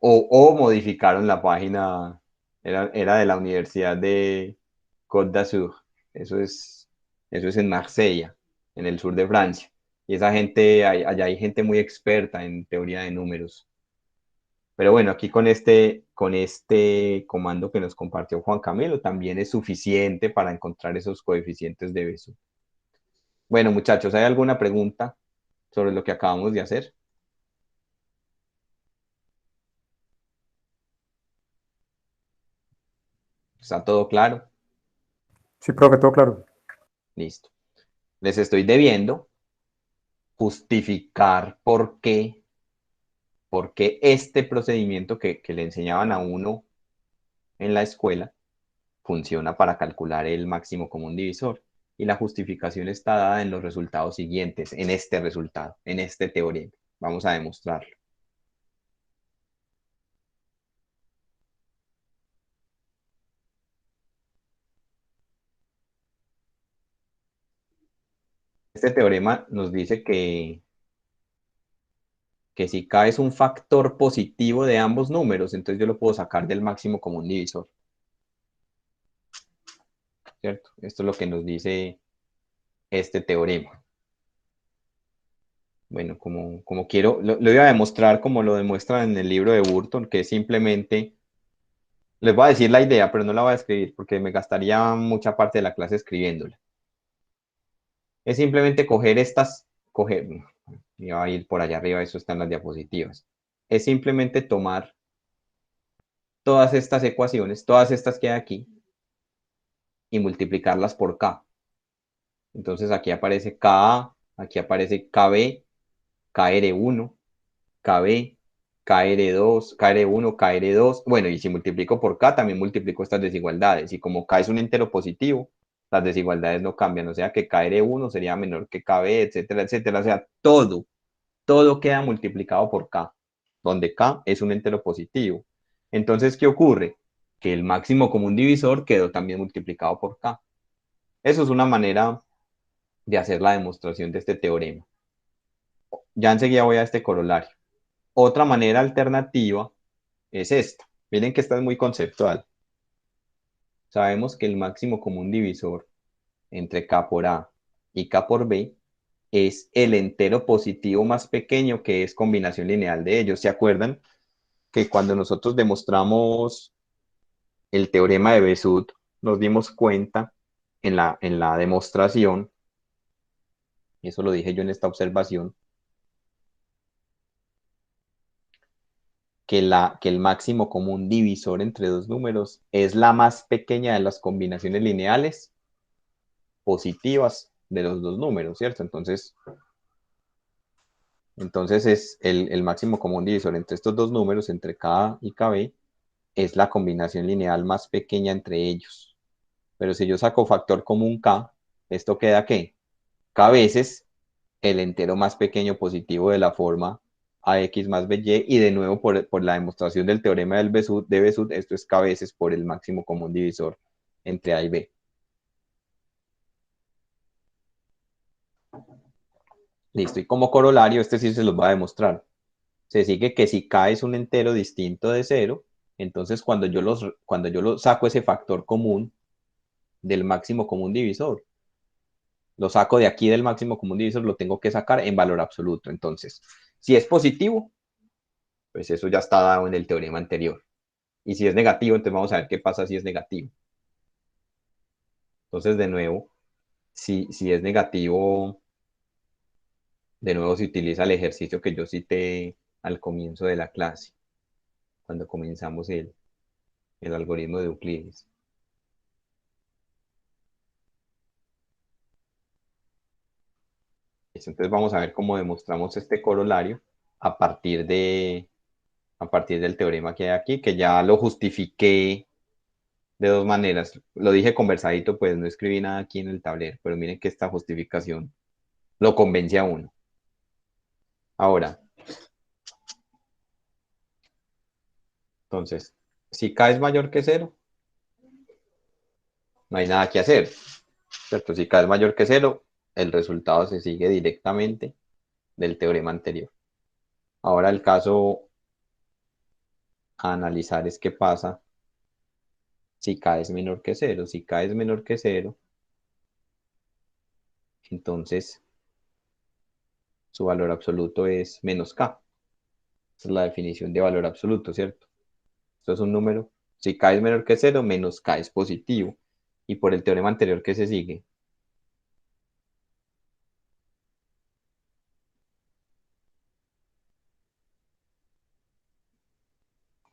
O modificaron la página, era de la Universidad de Côte d'Azur. Eso es en Marsella, en el sur de Francia. Y esa gente, allá hay gente muy experta en teoría de números. Pero bueno, aquí con este comando que nos compartió Juan Camilo, también es suficiente para encontrar esos coeficientes de Besut. Bueno, muchachos, ¿hay alguna pregunta sobre lo que acabamos de hacer? ¿Está todo claro? Sí, profe, todo claro. Listo. Les estoy debiendo justificar por qué este procedimiento que le enseñaban a uno en la escuela funciona para calcular el máximo común divisor. Y la justificación está dada en los resultados siguientes, en este resultado, en este teorema. Vamos a demostrarlo. Este teorema nos dice que si K es un factor positivo de ambos números, entonces yo lo puedo sacar del máximo común divisor. ¿Cierto? Esto es lo que nos dice este teorema. Bueno, como quiero, lo iba a demostrar como lo demuestran en el libro de Burton, que es simplemente, les voy a decir la idea, pero no la voy a escribir porque me gastaría mucha parte de la clase escribiéndola. Es simplemente iba a ir por allá arriba, eso está en las diapositivas. Es simplemente tomar todas estas ecuaciones, todas estas que hay aquí, y multiplicarlas por K. Entonces aquí aparece KA, aquí aparece KB, KR1, KB, KR2, KR1, KR2. Bueno, y si multiplico por K, también multiplico estas desigualdades. Y como K es un entero positivo, las desigualdades no cambian. O sea que KR1 sería menor que KB, etcétera, etcétera. O sea, todo queda multiplicado por K, donde K es un entero positivo. Entonces, ¿qué ocurre? Que el máximo común divisor quedó también multiplicado por K. Eso es una manera de hacer la demostración de este teorema. Ya enseguida voy a este corolario. Otra manera alternativa es esta. Miren que esta es muy conceptual. Sabemos que el máximo común divisor entre K por A y K por B es el entero positivo más pequeño, que es combinación lineal de ellos. ¿Se acuerdan que cuando nosotros demostramos el teorema de Besud, nos dimos cuenta en la demostración, y eso lo dije yo en esta observación, que el máximo común divisor entre dos números es la más pequeña de las combinaciones lineales positivas de los dos números, ¿cierto? Entonces es el máximo común divisor entre estos dos números, entre K y KB, es la combinación lineal más pequeña entre ellos. Pero si yo saco factor común K, ¿esto queda qué? K veces el entero más pequeño positivo de la forma AX más BY, y de nuevo por la demostración del teorema de Besud, esto es K veces por el máximo común divisor entre A y B. Listo, y como corolario, este sí se los va a demostrar. Se sigue que si K es un entero distinto de 0, entonces cuando yo saco ese factor común del máximo común divisor, lo saco de aquí del máximo común divisor, lo tengo que sacar en valor absoluto. Entonces, si es positivo, pues eso ya está dado en el teorema anterior. Y si es negativo, entonces vamos a ver qué pasa si es negativo. Entonces, de nuevo, si es negativo, de nuevo se utiliza el ejercicio que yo cité al comienzo de la clase, cuando comenzamos el algoritmo de Euclides. Entonces vamos a ver cómo demostramos este corolario a partir del teorema que hay aquí, que ya lo justifiqué de dos maneras. Lo dije conversadito, pues no escribí nada aquí en el tablero, pero miren que esta justificación lo convence a uno. Ahora, entonces, si K es mayor que 0, no hay nada que hacer, ¿cierto? Si K es mayor que 0, el resultado se sigue directamente del teorema anterior. Ahora el caso a analizar es qué pasa si K es menor que 0. Si K es menor que 0, entonces su valor absoluto es menos K. Esa es la definición de valor absoluto, ¿cierto? Esto es un número. Si K es menor que 0, menos K es positivo. Y por el teorema anterior, ¿qué se sigue?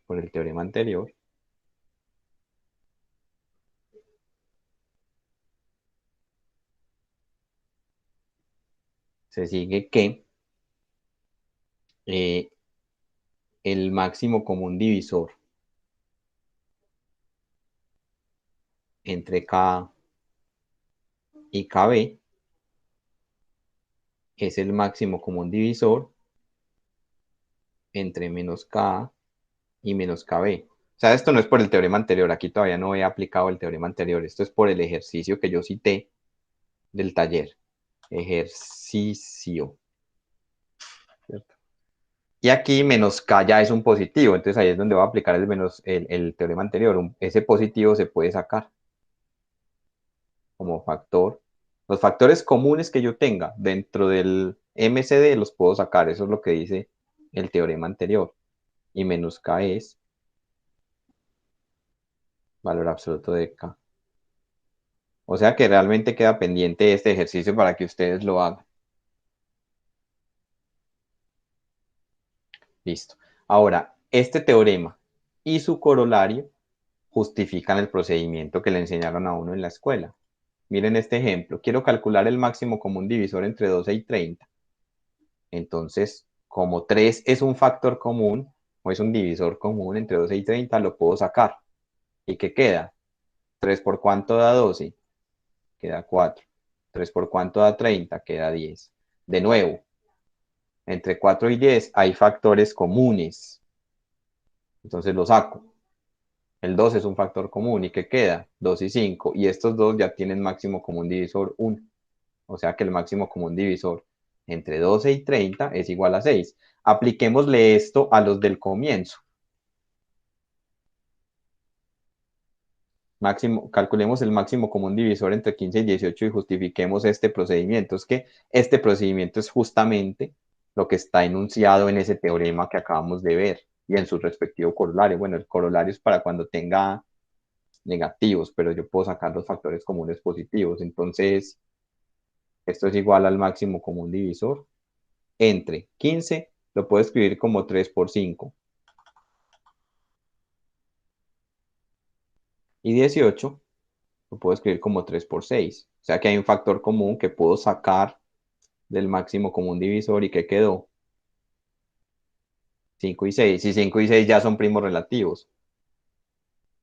Por el teorema anterior, se sigue que eh, el máximo común divisor entre K y KB es el máximo común divisor entre menos K y menos KB. O sea, esto no es por el teorema anterior, aquí todavía no he aplicado el teorema anterior, esto es por el ejercicio que yo cité del taller. Ejercicio. ¿Cierto? Y aquí menos K ya es un positivo, entonces ahí es donde va a aplicar el teorema anterior. Ese positivo se puede sacar como factor Los factores comunes que yo tenga dentro del MCD los puedo sacar. Eso es lo que dice el teorema anterior. Y menos K es valor absoluto de K. O sea que realmente queda pendiente este ejercicio para que ustedes lo hagan. Listo. Ahora, este teorema y su corolario justifican el procedimiento que le enseñaron a uno en la escuela. Miren este ejemplo. Quiero calcular el máximo común divisor entre 12 y 30. Entonces, como 3 es un factor común, o es un divisor común entre 12 y 30, lo puedo sacar. ¿Y qué queda? 3 por cuánto da 12, queda 4. 3 por cuánto da 30, queda 10. De nuevo, entre 4 y 10 hay factores comunes. Entonces lo saco. El 2 es un factor común. ¿Y qué queda? 2 y 5. Y estos dos ya tienen máximo común divisor 1. O sea que el máximo común divisor entre 12 y 30 es igual a 6. Apliquémosle esto a los del comienzo. Calculemos el máximo común divisor entre 15 y 18 y justifiquemos este procedimiento. Es que este procedimiento es justamente lo que está enunciado en ese teorema que acabamos de ver y en su respectivo corolario. Bueno, el corolario es para cuando tenga negativos, pero yo puedo sacar los factores comunes positivos. Entonces, esto es igual al máximo común divisor entre 15, lo puedo escribir como 3 por 5. Y 18 lo puedo escribir como 3 por 6. O sea que hay un factor común que puedo sacar del máximo común divisor y que quedó 5 y 6. Y 5 y 6 ya son primos relativos.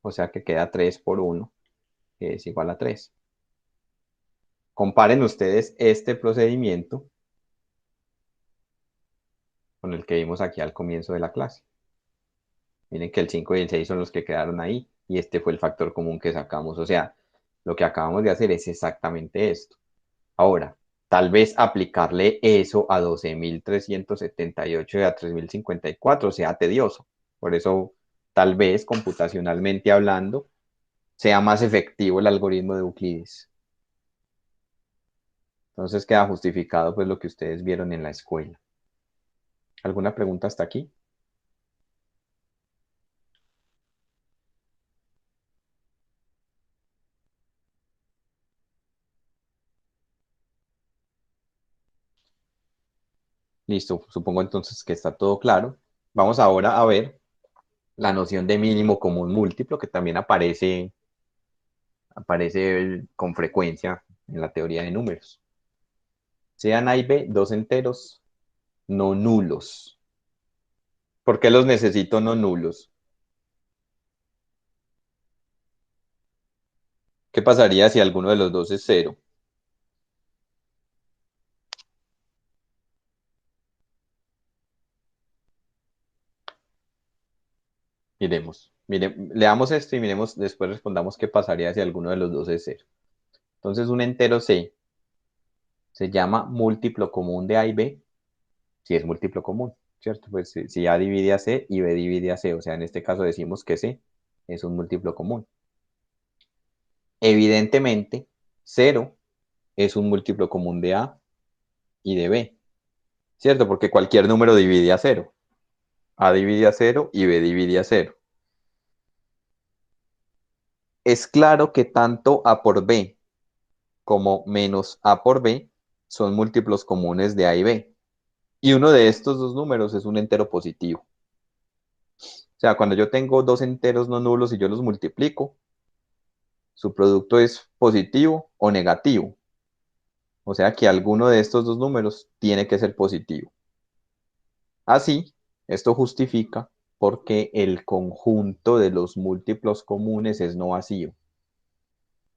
O sea que queda 3 por 1, que es igual a 3. Comparen ustedes este procedimiento con el que vimos aquí al comienzo de la clase. Miren que el 5 y el 6 son los que quedaron ahí y este fue el factor común que sacamos. O sea, lo que acabamos de hacer es exactamente esto. Ahora, tal vez aplicarle eso a 12.378 y a 3.054 sea tedioso. Por eso, tal vez computacionalmente hablando, sea más efectivo el algoritmo de Euclides. Entonces queda justificado pues lo que ustedes vieron en la escuela. ¿Alguna pregunta hasta aquí? Listo, supongo entonces que está todo claro. Vamos ahora a ver la noción de mínimo común múltiplo, que también aparece con frecuencia en la teoría de números. Sean A y B dos enteros no nulos. ¿Por qué los necesito no nulos? ¿Qué pasaría si alguno de los dos es cero? Leamos esto y miremos, después respondamos qué pasaría si alguno de los dos es cero. Entonces un entero C se llama múltiplo común de A y B, si es múltiplo común, ¿cierto? Pues si A divide a C y B divide a C, o sea, en este caso decimos que C es un múltiplo común. Evidentemente, 0 es un múltiplo común de A y de B, ¿cierto? Porque cualquier número divide a 0. A divide a 0 y B divide a 0. Es claro que tanto A por B como menos A por B son múltiplos comunes de A y B. Y uno de estos dos números es un entero positivo. O sea, cuando yo tengo dos enteros no nulos y yo los multiplico, su producto es positivo o negativo. O sea que alguno de estos dos números tiene que ser positivo. Así, esto justifica porque el conjunto de los múltiplos comunes es no vacío.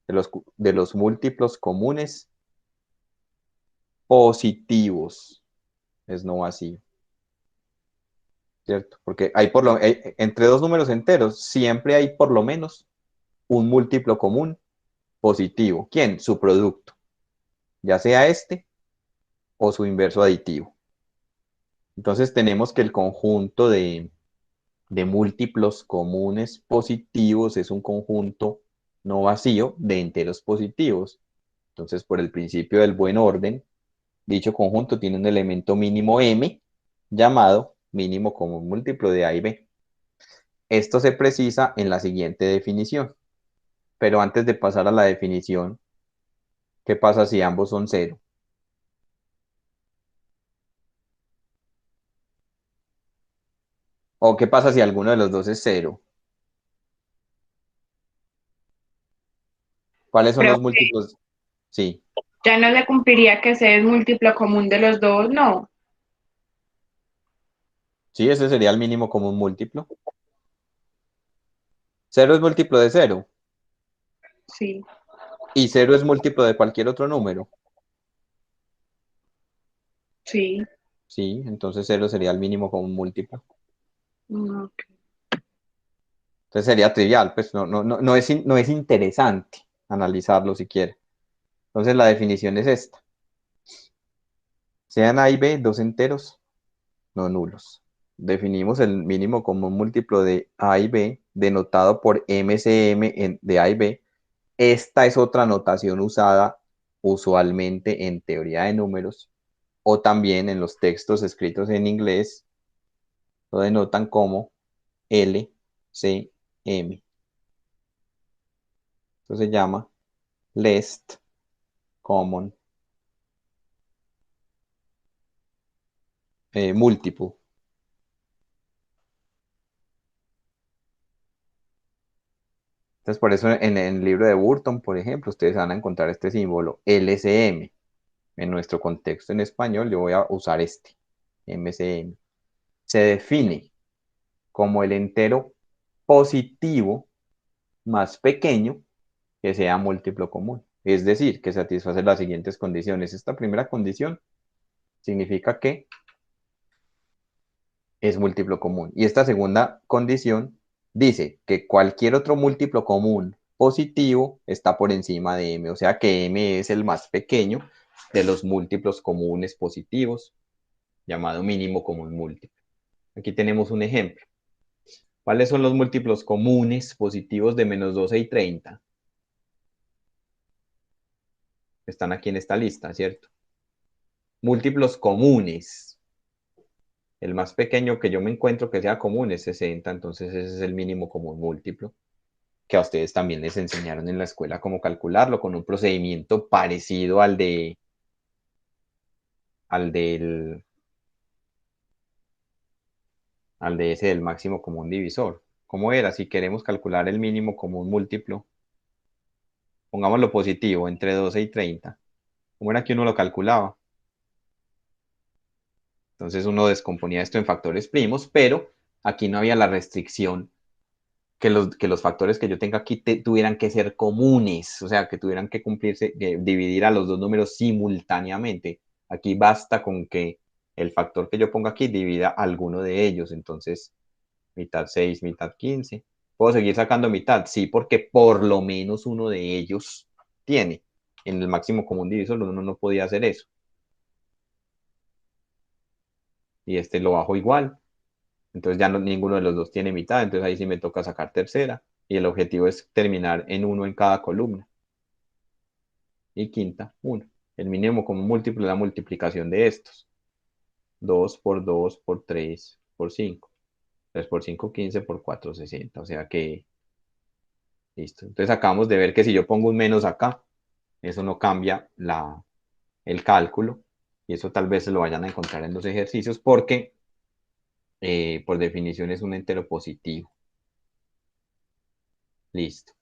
De los múltiplos comunes positivos es no vacío. ¿Cierto? Porque entre dos números enteros siempre hay por lo menos un múltiplo común positivo. ¿Quién? Su producto. Ya sea este o su inverso aditivo. Entonces tenemos que el conjunto de múltiplos comunes positivos es un conjunto no vacío de enteros positivos. Entonces, por el principio del buen orden, dicho conjunto tiene un elemento mínimo m llamado mínimo común múltiplo de A y B. Esto se precisa en la siguiente definición. Pero antes de pasar a la definición, ¿qué pasa si ambos son cero? ¿O qué pasa si alguno de los dos es cero? ¿Cuáles son Pero los múltiplos? Sí, ya no se cumpliría que C es múltiplo común de los dos, no. sí, ese sería el mínimo común múltiplo. Cero es múltiplo de cero Sí, y cero es múltiplo de cualquier otro número. sí. Sí, entonces cero sería el mínimo común múltiplo. Ok. Entonces sería trivial, pues no es interesante analizarlo siquiera. Entonces la definición es esta. Sean A y B dos enteros no nulos. Definimos el mínimo común múltiplo de A y B, denotado por MCM de A y B. Esta es otra notación usada usualmente en teoría de números o también en los textos escritos en inglés, lo denotan como LCM. Esto se llama least common multiple. Entonces, por eso en el libro de Burton, por ejemplo, ustedes van a encontrar este símbolo LCM. En nuestro contexto en español, yo voy a usar este, MCM. Se define como el entero positivo más pequeño que sea múltiplo común. Es decir, que satisface las siguientes condiciones. Esta primera condición significa que es múltiplo común. Y esta segunda condición dice que cualquier otro múltiplo común positivo está por encima de m, o sea que m es el más pequeño de los múltiplos comunes positivos, llamado mínimo común múltiplo. Aquí tenemos un ejemplo. ¿Cuáles son los múltiplos comunes positivos de menos 12 y 30? Están aquí en esta lista, ¿cierto? Múltiplos comunes. El más pequeño que yo me encuentro que sea común es 60, entonces ese es el mínimo común múltiplo, que a ustedes también les enseñaron en la escuela cómo calcularlo con un procedimiento parecido al del, al de ese del máximo común divisor. ¿Cómo era? Si queremos calcular el mínimo común múltiplo, pongámoslo positivo, entre 12 y 30. ¿Cómo era que uno lo calculaba? Entonces uno descomponía esto en factores primos, pero aquí no había la restricción que los factores que yo tenga aquí tuvieran que ser comunes, o sea, que tuvieran que cumplirse, que dividir a los dos números simultáneamente. Aquí basta con que el factor que yo ponga aquí divida alguno de ellos, entonces mitad 6, mitad 15. ¿Puedo seguir sacando mitad? Sí, porque por lo menos uno de ellos tiene. En el máximo común divisor uno no podía hacer eso. Y este lo bajo igual. Entonces ya ninguno de los dos tiene mitad, entonces ahí sí me toca sacar tercera. Y el objetivo es terminar en uno en cada columna. Y quinta, 1. El mínimo como múltiplo es la multiplicación de estos. 2 por 2 por 3 por 5. 3 por 5, 15 por 4, 60. O sea que, listo. Entonces acabamos de ver que si yo pongo un menos acá, eso no cambia el cálculo. Y eso tal vez se lo vayan a encontrar en los ejercicios porque por definición es un entero positivo. Listo.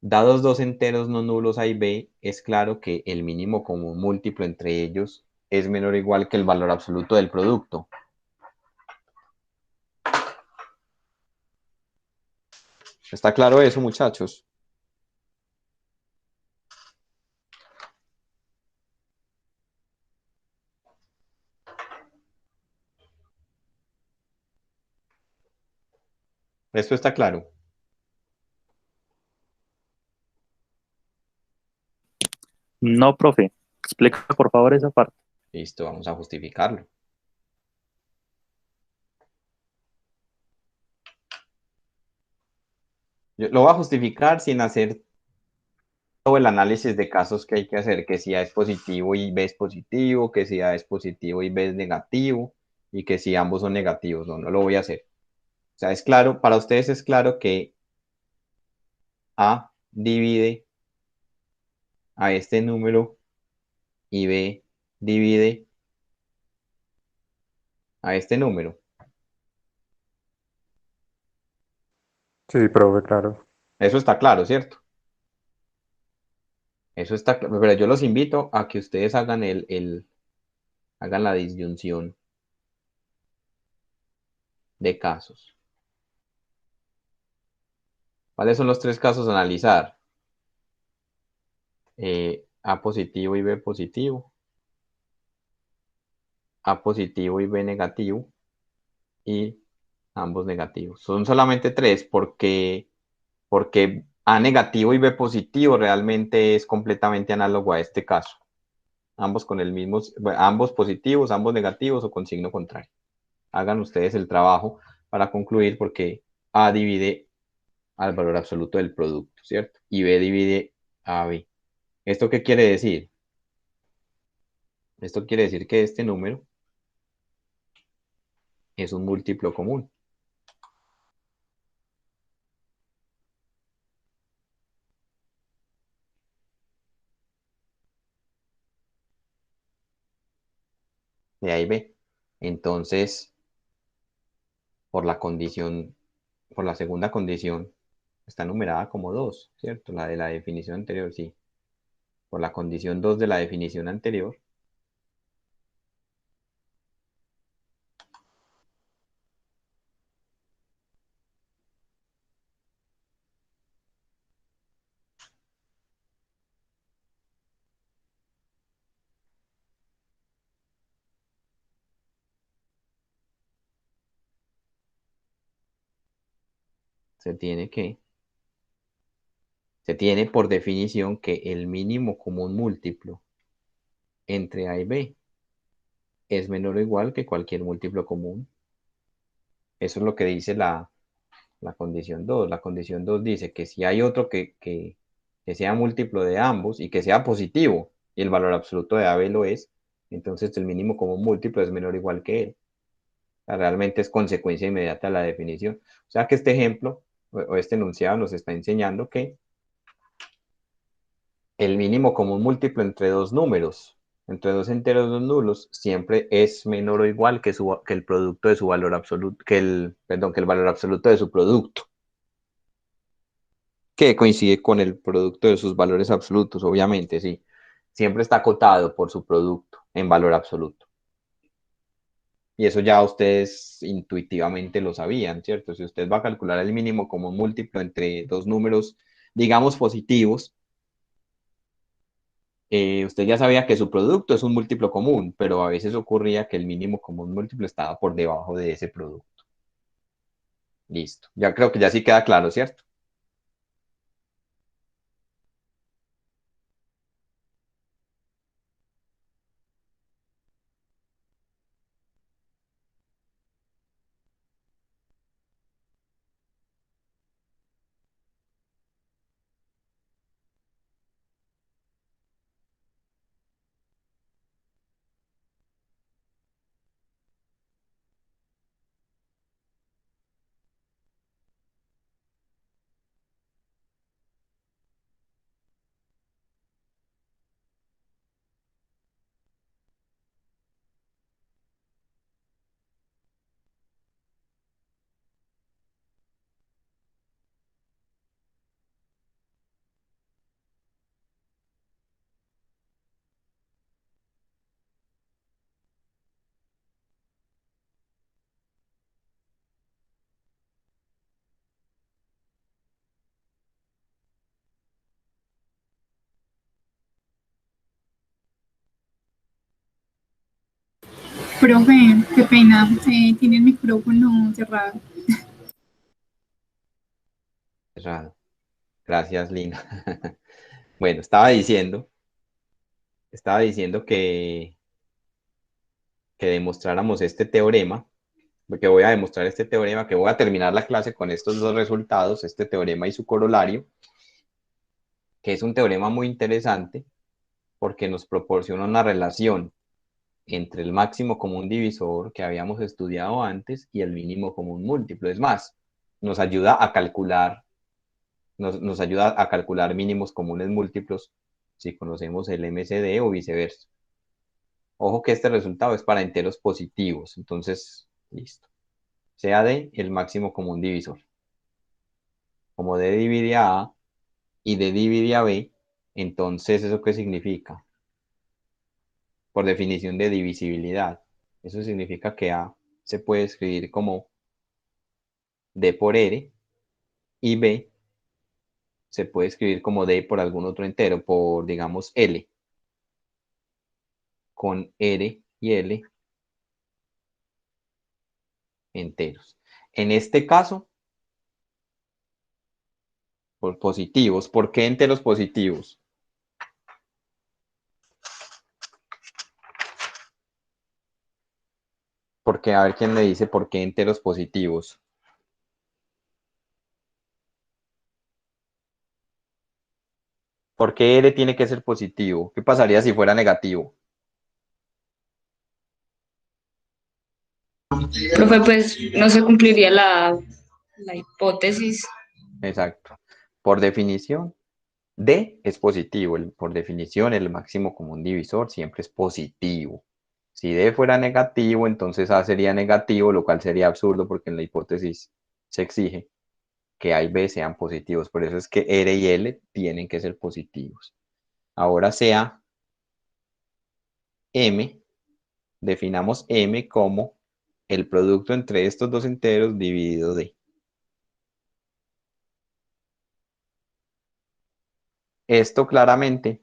Dados dos enteros no nulos A y B, es claro que el mínimo común múltiplo entre ellos es menor o igual que el valor absoluto del producto. ¿Está claro eso, muchachos? ¿Esto está claro? No, profe. Explica por favor esa parte. Listo, vamos a justificarlo. Yo lo voy a justificar sin hacer todo el análisis de casos que hay que hacer, que si A es positivo y B es positivo, que si A es positivo y B es negativo, y que si ambos son negativos. No, no lo voy a hacer. O sea, es claro, para ustedes es claro que A divide a este número y B divide a este número. Sí, profe, claro. Eso está claro, ¿cierto? Eso está claro. Pero yo los invito a que ustedes hagan hagan la disyunción de casos. ¿Cuáles son los 3 casos a analizar? A positivo y B positivo, A positivo y B negativo, y ambos negativos. Son solamente 3 porque A negativo y B positivo realmente es completamente análogo a este caso. Ambos con el mismo, ambos positivos, ambos negativos o con signo contrario. Hagan ustedes el trabajo para concluir porque A divide al valor absoluto del producto, ¿cierto? Y B divide a B. ¿Esto qué quiere decir? Esto quiere decir que este número es un múltiplo común. De A y B. Entonces, por la condición, por la segunda condición, está numerada como 2, ¿cierto? La de la definición anterior, sí. Por la condición 2 de la definición anterior, se tiene se tiene por definición que el mínimo común múltiplo entre A y B es menor o igual que cualquier múltiplo común. Eso es lo que dice la condición 2. La condición 2 dice que si hay otro que sea múltiplo de ambos y que sea positivo, y el valor absoluto de AB lo es, entonces el mínimo común múltiplo es menor o igual que él. O sea, realmente es consecuencia inmediata de la definición. O sea que este ejemplo o este enunciado nos está enseñando que el mínimo común múltiplo entre dos números, entre dos enteros dos nulos, siempre es menor o igual que el producto de su valor absoluto, perdón, que el valor absoluto de su producto, que coincide con el producto de sus valores absolutos, obviamente, sí. Siempre está acotado por su producto en valor absoluto. Y eso ya ustedes intuitivamente lo sabían, ¿cierto? Si usted va a calcular el mínimo común múltiplo entre dos números, digamos, positivos, usted ya sabía que su producto es un múltiplo común, pero a veces ocurría que el mínimo común múltiplo estaba por debajo de ese producto. Listo. Ya creo que ya sí queda claro, ¿cierto? Profe, qué pena, tiene el micrófono cerrado. Cerrado. Gracias, Lina. Bueno, estaba diciendo que demostráramos este teorema, porque voy a demostrar este teorema, que voy a terminar la clase con estos dos resultados, este teorema y su corolario. que es un teorema muy interesante porque nos proporciona una relación entre el máximo común divisor que habíamos estudiado antes y el mínimo común múltiplo. Es más, nos ayuda a calcular, nos ayuda a calcular mínimos comunes múltiplos si conocemos el MCD o viceversa. Ojo que este resultado es para enteros positivos, entonces, listo. Sea D el máximo común divisor. Como D divide a A y D divide a B, entonces, ¿eso qué significa? Por definición de divisibilidad. Eso significa que A se puede escribir como D por R y B se puede escribir como D por algún otro entero, por, digamos, L, con R y L enteros. En este caso, por positivos. ¿Por qué enteros positivos? Porque a ver quién le dice por qué enteros positivos. ¿Por qué R tiene que ser positivo? ¿Qué pasaría si fuera negativo? Profe, pues no se cumpliría la hipótesis. Exacto. Por definición, D es positivo. Por definición, el máximo común divisor siempre es positivo. Si D fuera negativo, entonces A sería negativo, lo cual sería absurdo porque en la hipótesis se exige que A y B sean positivos. Por eso es que R y L tienen que ser positivos. Ahora sea M, definamos M como el producto entre estos dos enteros dividido D. Esto claramente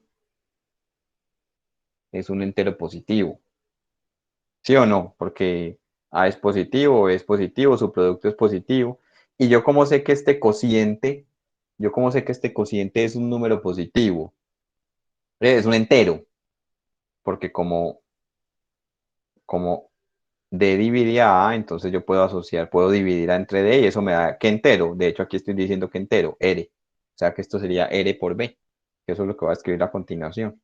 es un entero positivo. ¿Sí o no? Porque A es positivo, su producto es positivo. Y yo como sé que este cociente, yo como sé que este cociente es un número positivo, es un entero, porque como D divide a A, entonces yo puedo asociar, puedo dividir a entre D y eso me da que entero. De hecho, aquí estoy diciendo que entero, R. O sea que esto sería R por B, que eso es lo que voy a escribir a continuación.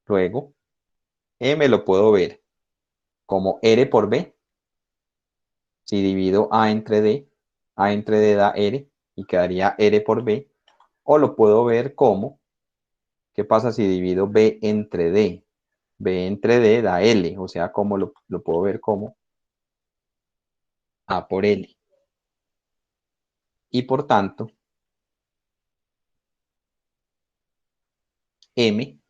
Luego, M lo puedo ver como R por B. Si divido A entre D da R y quedaría R por B. O lo puedo ver como, ¿qué pasa si divido B entre D? B entre D da L, o sea, como lo puedo ver como A por L. Y por tanto, M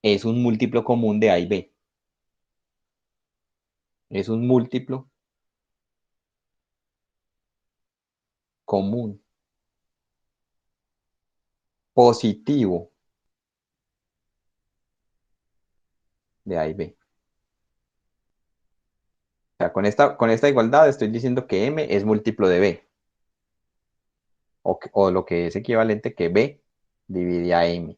es un múltiplo común de A y B. Es un múltiplo común positivo de A y B. O sea, con esta igualdad estoy diciendo que M es múltiplo de B. O lo que es equivalente que B divide a M.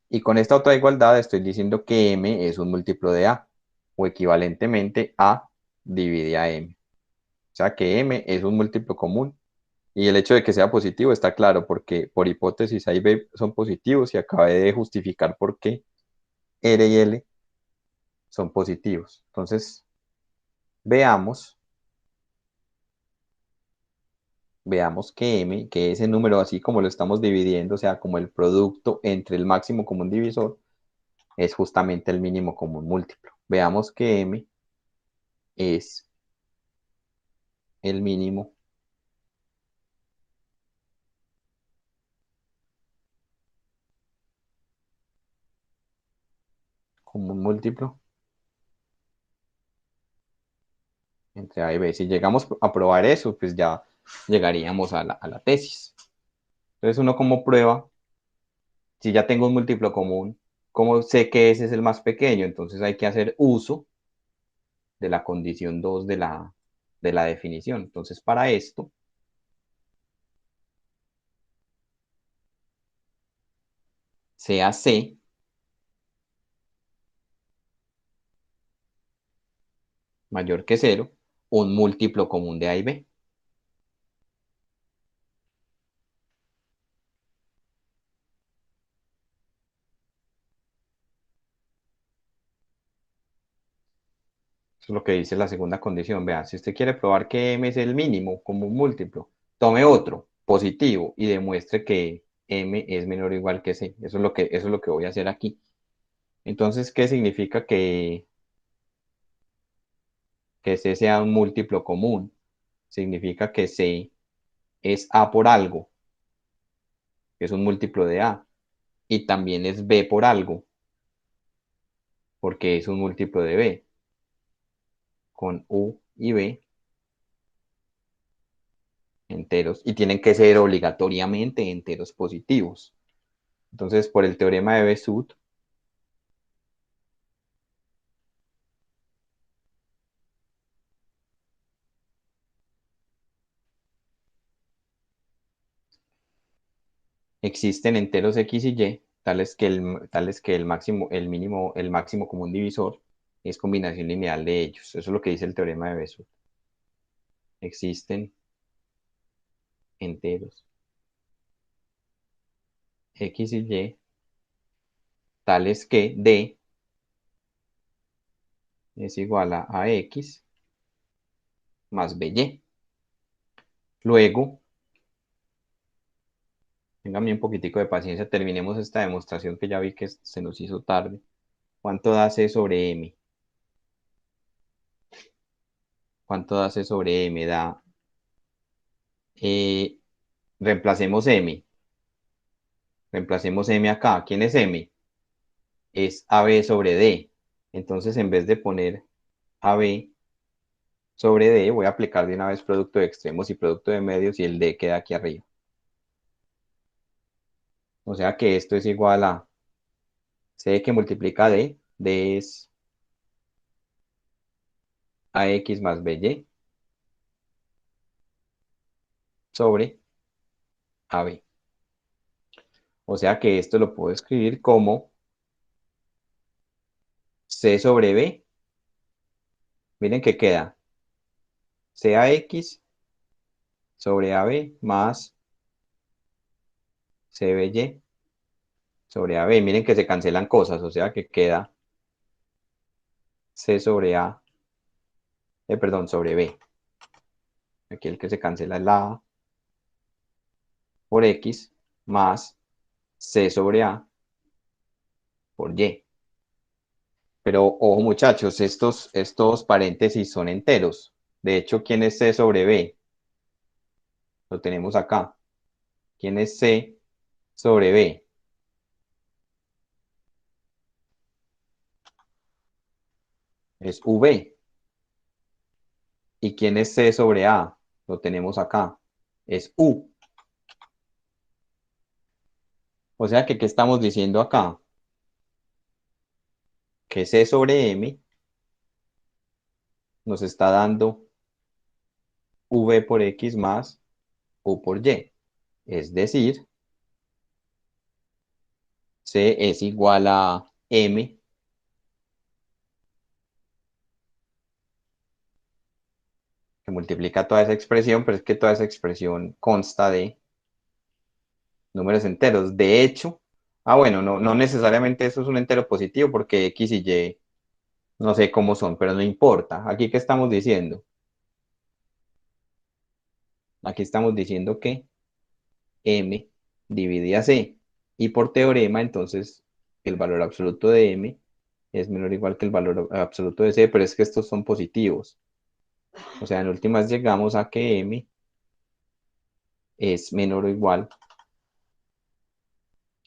Y con esta otra igualdad estoy diciendo que M es un múltiplo de A. O equivalentemente A divide a M. O sea que M es un múltiplo común. Y el hecho de que sea positivo está claro porque por hipótesis A y B son positivos y acabé de justificar por qué R y L son positivos. Entonces, veamos que M, que ese número así como lo estamos dividiendo, o sea, como el producto entre el máximo común divisor, es justamente el mínimo común múltiplo. Veamos que M es el mínimo común múltiplo entre A y B. Si llegamos a probar eso, pues ya llegaríamos a la tesis. Entonces uno como prueba, si ya tengo un múltiplo común, ¿cómo sé que ese es el más pequeño? Entonces hay que hacer uso de la condición 2 de la definición. Entonces para esto, sea C mayor que 0, un múltiplo común de A y B. Eso es lo que dice la segunda condición. Vea, si usted quiere probar que m es el mínimo como un múltiplo, tome otro positivo y demuestre que m es menor o igual que c. Eso es lo que voy a hacer aquí. Entonces, ¿qué significa que c sea un múltiplo común? Significa que c es a por algo, que es un múltiplo de a, y también es b por algo, porque es un múltiplo de b, con u y b enteros, y tienen que ser obligatoriamente enteros positivos. Entonces, por el teorema de Besut, existen enteros x y y, tales que el máximo, el máximo común divisor es combinación lineal de ellos. Eso es lo que dice el teorema de Besut. Existen enteros x y y, tales que d es igual a x más by. Luego, téngame un poquitico de paciencia, terminemos esta demostración que ya vi que se nos hizo tarde. ¿Cuánto da c sobre m? ¿Cuánto da c sobre m? Eh, reemplacemos m. Reemplacemos m acá. ¿Quién es m? Es ab sobre d. Entonces, en vez de poner ab sobre d, voy a aplicar de una vez producto de extremos y producto de medios y el d queda aquí arriba. O sea que esto es igual a c que multiplica d. D es ax más by sobre ab. O sea que esto lo puedo escribir como c sobre b. Miren que queda cax sobre ab más cby sobre ab. Miren que se cancelan cosas, o sea que queda c sobre a, perdón, sobre b. Aquí el que se cancela es la a por x más c sobre a por y. Pero ojo muchachos, estos paréntesis son enteros. De hecho, ¿quién es c sobre b? Lo tenemos acá. ¿Quién es c sobre b? Es v. ¿Y quién es c sobre a? Lo tenemos acá. Es u. O sea que, ¿qué estamos diciendo acá? Que c sobre m nos está dando v por x más u por y. Es decir, c es igual a m que multiplica toda esa expresión, pero es que toda esa expresión consta de números enteros. De hecho, bueno, no necesariamente eso es un entero positivo porque x y y no sé cómo son, pero no importa. Aquí, ¿qué estamos diciendo? Aquí estamos diciendo que m divide a c. Y por teorema, entonces, el valor absoluto de m es menor o igual que el valor absoluto de c, pero es que estos son positivos. O sea, en últimas llegamos a que m es menor o igual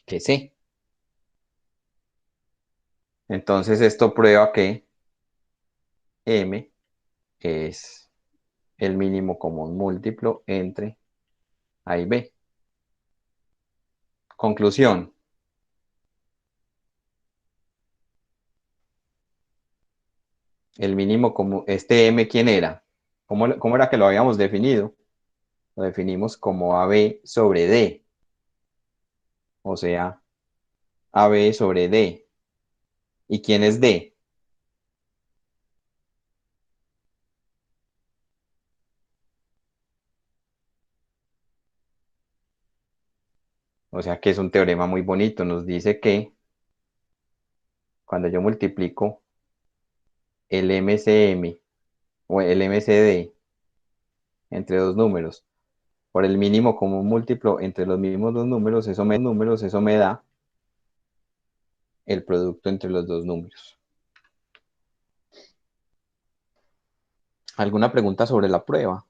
que c. Entonces, esto prueba que m es el mínimo común múltiplo entre a y b. Conclusión. El mínimo común, este m, ¿quién era? ¿Cómo era que lo habíamos definido? Lo definimos como AB sobre D, o sea, AB sobre D. ¿Y quién es D? O sea que es un teorema muy bonito, nos dice que cuando yo multiplico el MCM o el MCD entre dos números por el mínimo común múltiplo entre los mismos dos números, eso me da el producto entre los dos números. ¿Alguna pregunta sobre la prueba?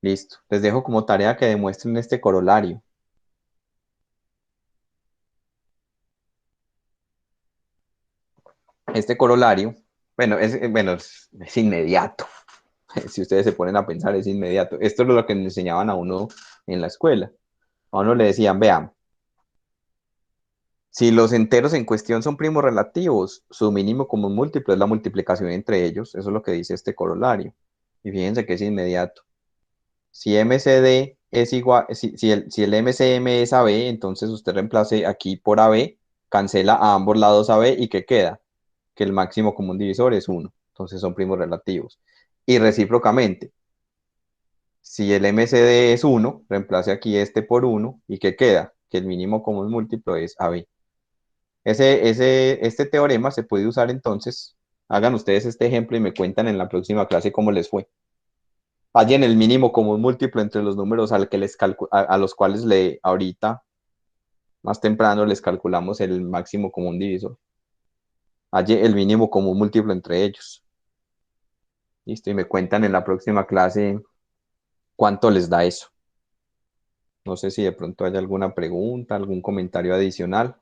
Listo. Les dejo como tarea que demuestren este corolario. Este corolario, bueno, es inmediato. Si ustedes se ponen a pensar, es inmediato. Esto es lo que le enseñaban a uno en la escuela. A uno le decían, vean, si los enteros en cuestión son primos relativos, su mínimo común múltiplo es la multiplicación entre ellos. Eso es lo que dice este corolario. Y fíjense que es inmediato. Si MCD es igual, si el MCM es AB, entonces usted reemplace aquí por AB, cancela a ambos lados AB y ¿qué queda? Que el máximo común divisor es 1. Entonces son primos relativos. Y recíprocamente, si el MCD es 1, reemplace aquí este por 1 y ¿qué queda? Que el mínimo común múltiplo es AB. Este teorema se puede usar entonces, hagan ustedes este ejemplo y me cuentan en la próxima clase cómo les fue. Hallen el mínimo común múltiplo entre los números a los cuales ahorita, más temprano, les calculamos el máximo común divisor. Hallen el mínimo común múltiplo entre ellos. Listo, y me cuentan en la próxima clase cuánto les da eso. No sé si de pronto hay alguna pregunta, algún comentario adicional.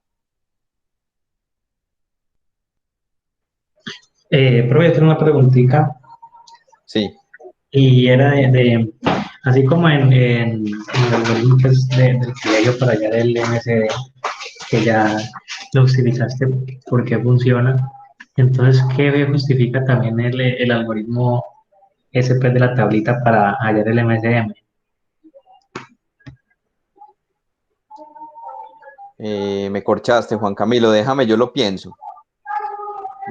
Profe, yo tengo una preguntita Sí. y era así como en el algoritmo que es del colegio para hallar el MCD, que ya lo utilizaste porque funciona. Entonces, ¿qué justifica también el algoritmo SP de la tablita para hallar el MCM? Me corchaste, Juan Camilo. Déjame, yo lo pienso.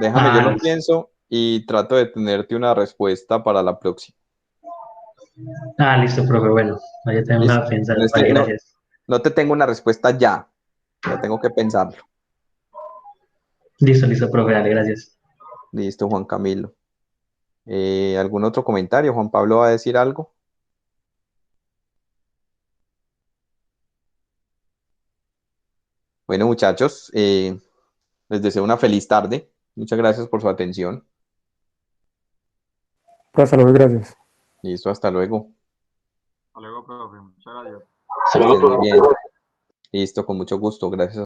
Yo lo pienso y trato de tenerte una respuesta para la próxima. Listo, profe. Bueno, ya tengo una pensar. Vale, gracias. No te tengo una respuesta ya. Ya tengo que pensarlo. Listo, profe. Dale, gracias. Listo, Juan Camilo. ¿Algún otro comentario? ¿Juan Pablo va a decir algo? Bueno, muchachos, les deseo una feliz tarde. Muchas gracias por su atención. Hasta luego, gracias. Listo, hasta luego. Hasta luego, profe. Muchas gracias. Que estén muy bien. Listo, con mucho gusto. Gracias.